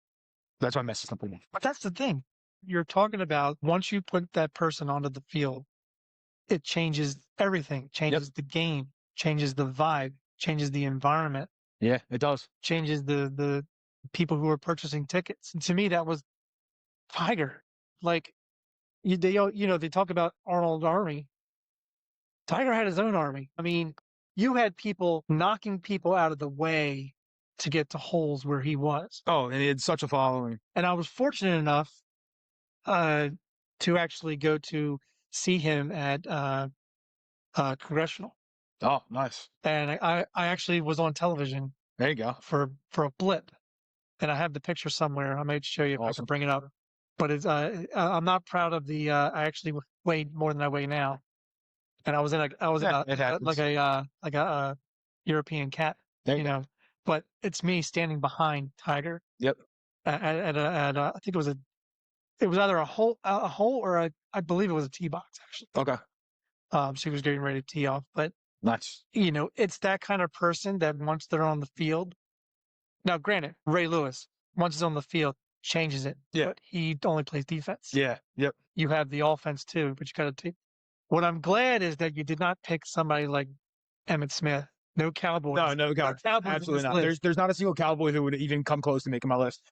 That's why Messi's not playing. But that's the thing. You're talking about once you put that person onto the field, it changes everything. Changes the game, changes the vibe, changes the environment. Yeah, it does. Changes the people who are purchasing tickets. And to me, that was Tiger. Like, they talk about Arnold Army. Tiger had his own army. I mean, you had people knocking people out of the way to get to holes where he was. Oh, and he had such a following. And I was fortunate enough to actually go to see him at Congressional. Oh, nice. And I actually was on television. There you go. For a blip. And I have the picture somewhere. I might show you if I can bring it up. But it's I'm not proud of the I actually weighed more than I weigh now. And I was in like a European cat, But it's me standing behind Tiger. Yep. At I think it was either a hole or I believe it was a tee box actually. Okay. So he was getting ready to tee off, but nice. It's that kind of person that once they're on the field. Now, granted, Ray Lewis, once he's on the field, changes it. Yeah. But he only plays defense. Yeah. Yep. You have the offense too, but you got to take. What I'm glad is that you did not pick somebody like Emmitt Smith. No Cowboys. No Cowboys. Absolutely not. There's not a single Cowboy who would even come close to making my list.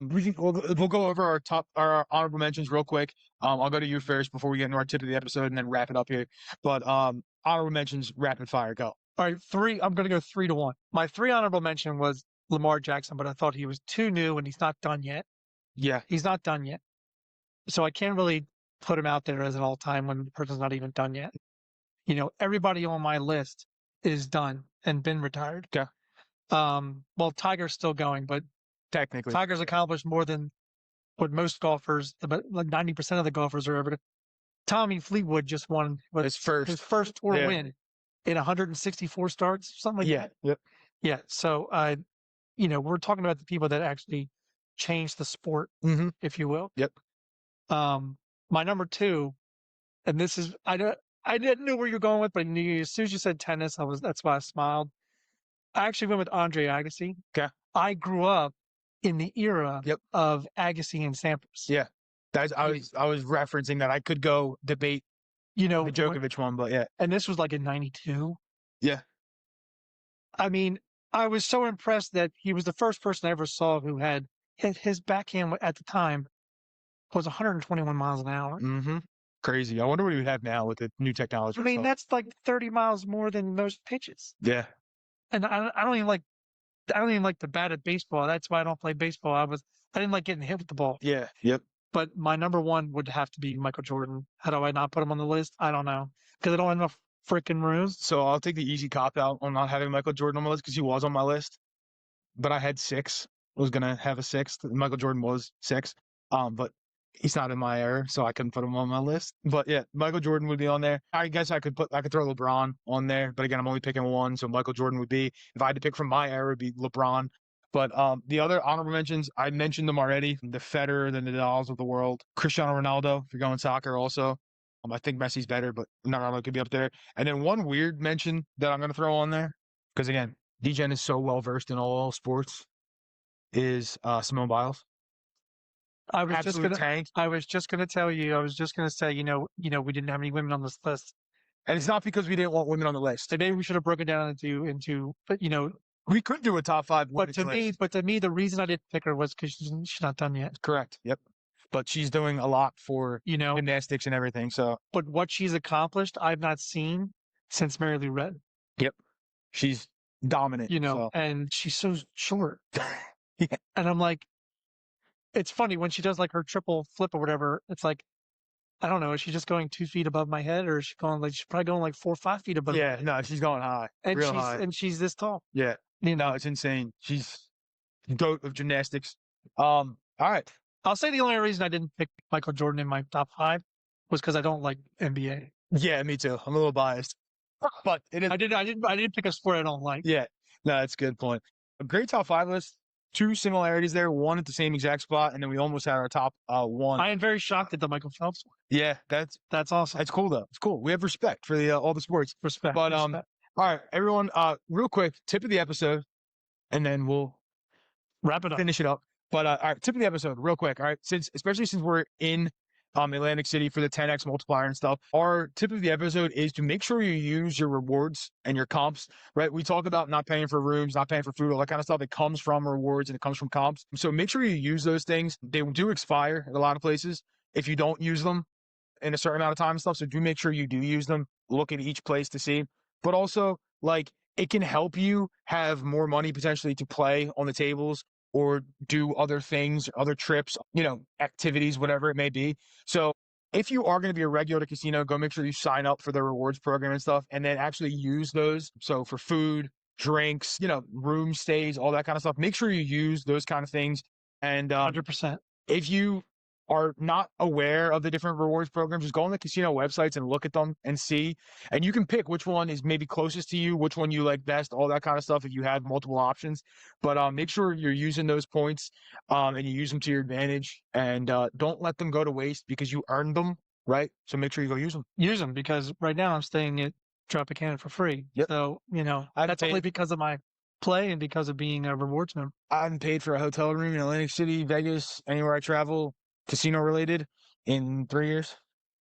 We'll go over our honorable mentions real quick. I'll go to you first before we get into our tip of the episode and then wrap it up here. But honorable mentions, rapid fire, go. All right, 3. I'm going to go 3-1. My 3 honorable mention was Lamar Jackson, but I thought he was too new and he's not done yet. Yeah. He's not done yet. So I can't really put him out there as an all-time when the person's not even done yet. everybody on my list is done and been retired. Okay. Well, Tiger's still going, but Technically. Tiger's accomplished more than what most golfers, about like 90% of the golfers are ever. Tommy Fleetwood just won His first. tour Yeah. win in 164 starts, something like Yeah. that. Yep. Yeah. So, we're talking about the people that actually changed the sport, Mm-hmm. if you will. Yep. My number 2, and this is I didn't know where you're going with, but I knew as soon as you said tennis, that's why I smiled. I actually went with Andre Agassi. Okay. I grew up in the era Yep. of Agassi and Sampras. Yeah. I was referencing that. I could go debate the Djokovic one, but yeah. And this was like in 92. Yeah. I mean, I was so impressed that he was the first person I ever saw who had his backhand at the time was 121 miles an hour. Mm-hmm. Crazy. I wonder what he would have now with the new technology. I mean, that's like 30 miles more than most pitches. Yeah. And I don't even like the bat at baseball. That's why I don't play baseball. I didn't like getting hit with the ball. Yeah. Yep. But my number 1 would have to be Michael Jordan. How do I not put him on the list? I don't know. Because I don't have enough freaking rooms. So I'll take the easy cop out on not having Michael Jordan on my list because he was on my list. But I had 6. I was gonna have a 6th. Michael Jordan was 6. But he's not in my era, so I couldn't put him on my list. But yeah, Michael Jordan would be on there. I guess I could throw LeBron on there, but again, I'm only picking 1, so Michael Jordan would be. If I had to pick from my era, it'd be LeBron. But the other honorable mentions, I mentioned them already. The Federer, the Nadals of the world, Cristiano Ronaldo. If you're going soccer, also. I think Messi's better, but Ronaldo could be up there. And then one weird mention that I'm going to throw on there, because again, DGen is so well versed in all sports, is Simone Biles. I was Absolute just gonna tank. I was just gonna tell you. I was just gonna say, we didn't have any women on this list. And it's not because we didn't want women on the list. So maybe we should have broken down into. But We could do a top 5 but women's list. to me, the reason I didn't pick her was because she's not done yet. Correct. Yep. But she's doing a lot for gymnastics and everything. So. But what she's accomplished, I've not seen since Mary Lou Retton. Yep. She's dominant. And she's so short. Yeah. And I'm like, it's funny when she does like her triple flip or whatever. It's like, I don't know. Is she just going 2 feet above my head, or is she going she's probably going like 4 or 5 feet above? Yeah. No, she's going high. And real high. And she's this tall. Yeah. No, it's insane. She's GOAT of gymnastics. All right. I'll say the only reason I didn't pick Michael Jordan in my top 5 was because I don't like NBA. Yeah, me too. I'm a little biased, but it is. I didn't pick a sport I don't like. Yeah. No, that's a good point. A great top 5 list. 2 similarities there. 1 at the same exact spot, and then we almost had our top 1. I am very shocked at the Michael Phelps one. Yeah, that's awesome. That's cool though. It's cool. We have respect for the all the sports. Respect. But respect. All right, everyone. Real quick, tip of the episode, and then we'll wrap it up. Finish it up. But all right, tip of the episode, real quick. All right, especially since we're in Atlantic City for the 10x multiplier and stuff, our tip of the episode is to make sure you use your rewards and your comps. Right? We talk about not paying for rooms, not paying for food, all that kind of stuff. It comes from rewards and it comes from comps. So make sure you use those things. They do expire at a lot of places if you don't use them in a certain amount of time and stuff. So do make sure you do use them. Look at each place to see. But also, it can help you have more money potentially to play on the tables or do other things, other trips, activities, whatever it may be. So if you are going to be a regular at a casino, go make sure you sign up for the rewards program and stuff, and then actually use those. So for food, drinks, room stays, all that kind of stuff, make sure you use those kind of things. And 100%. If you are not aware of the different rewards programs, just go on the casino websites and look at them and see. And you can pick which one is maybe closest to you, which one you like best, all that kind of stuff if you have multiple options. But make sure you're using those points and you use them to your advantage. And don't let them go to waste because you earned them, right? So make sure you go use them. Use them because right now I'm staying at Tropicana for free. Yep. So, that's only because of my play and because of being a rewards member. I haven't paid for a hotel room in Atlantic City, Vegas, anywhere I travel, casino related, in 3 years.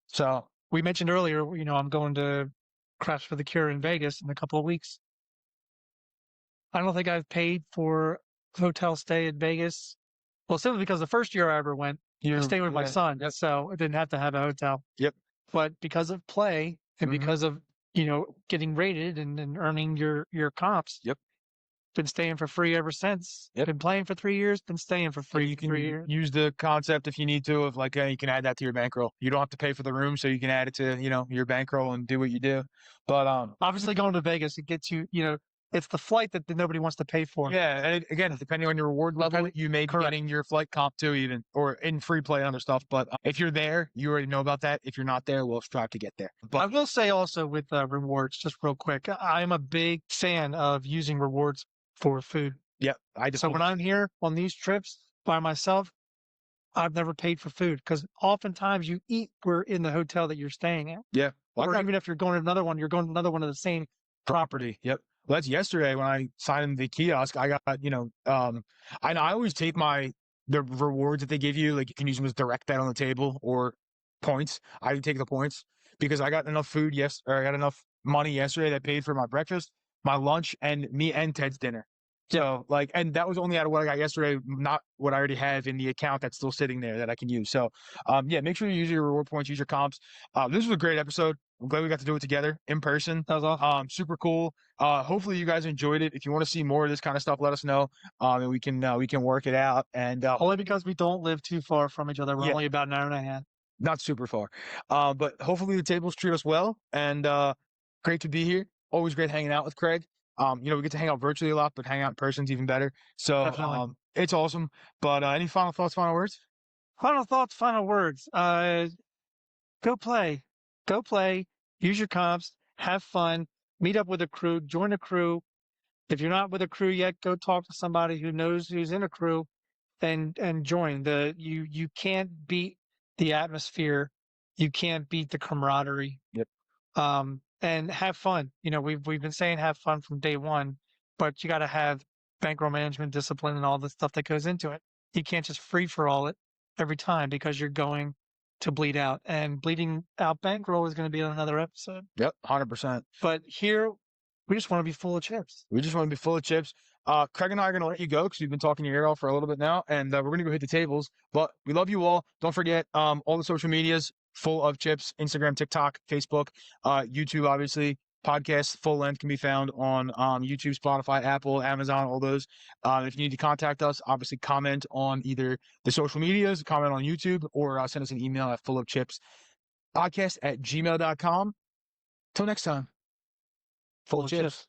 So we mentioned earlier, I'm going to Craps for the Cure in Vegas in a couple of weeks. I don't think I've paid for hotel stay in Vegas. Well, simply because the first year I ever went, I stayed with my son, so I didn't have to have a hotel. Yep. But because of play and because of getting rated and earning your comps. Yep. been staying for free ever since. Yep. Been playing for 3 years, been staying for So free you for can 3 years. use the concept if you need to of like you can add that to your bankroll. You don't have to pay for the room, so you can add it to your bankroll and do what you do. But Obviously, going to Vegas, it gets you. It's the flight that nobody wants to pay for. yeah, and again, depending on your reward level, you may be Correct. getting your flight comp too, even or in free play and other stuff. But if you're there, you already know about that. If you're not there, we'll strive to get there. I But will say also with rewards, just real quick, I'm a big fan of using rewards for food. yeah, I So when I'm here on these trips by myself, I've never paid for food because oftentimes you eat where in the hotel that you're staying at. yeah, well, I Or got even if you're going to another one, you're going to another one of the same property. Yep. Well, that's yesterday when I signed in the kiosk. I got, I always take the rewards that they give you. Like you can use them as direct bet on the table or points. I take the points because I got enough food. Or I got enough money yesterday that paid for my breakfast, my lunch, and me and Ted's dinner. So and that was only out of what I got yesterday, not what I already have in the account that's still sitting there that I can use. So, yeah, make sure you use your reward points, use your comps. This was a great episode. I'm glad we got to do it together in person. That was awesome. Super cool. Hopefully you guys enjoyed it. If you want to see more of this kind of stuff, let us know. And we can work it out. And Only because we don't live too far from each other. We're Yeah. only about an hour and a half. not super far. But hopefully the tables treat us well. And great to be here. Always great hanging out with Craig. We get to hang out virtually a lot, but hang out in person's even better. So Definitely. it's awesome. But any final thoughts, final words? Final thoughts, final words. Go play. Go play. Use your comps. Have fun. Meet up with a crew. Join a crew. If you're not with a crew yet, go talk to somebody who knows who's in a crew and join. You can't beat the atmosphere. You can't beat the camaraderie. Yep. And have fun. We've been saying have fun from day one, but you got to have bankroll management discipline and all the stuff that goes into it. You can't just free for all it every time because you're going to bleed out. And bleeding out bankroll is going to be on another episode. Yep, 100%. But here, we just want to be full of chips. We just want to be full of chips. Craig and I are going to let you go because we've been talking your ear off for a little bit now, and we're going to go hit the tables. But we love you all. Don't forget all the social medias, Full of Chips, Instagram, TikTok, Facebook, YouTube, obviously. Podcasts, full length can be found on YouTube, Spotify, Apple, Amazon, all those. If you need to contact us, obviously comment on either the social medias, comment on YouTube, or send us an email at fullofchipspodcast@gmail.com. Till next time. Full of chips.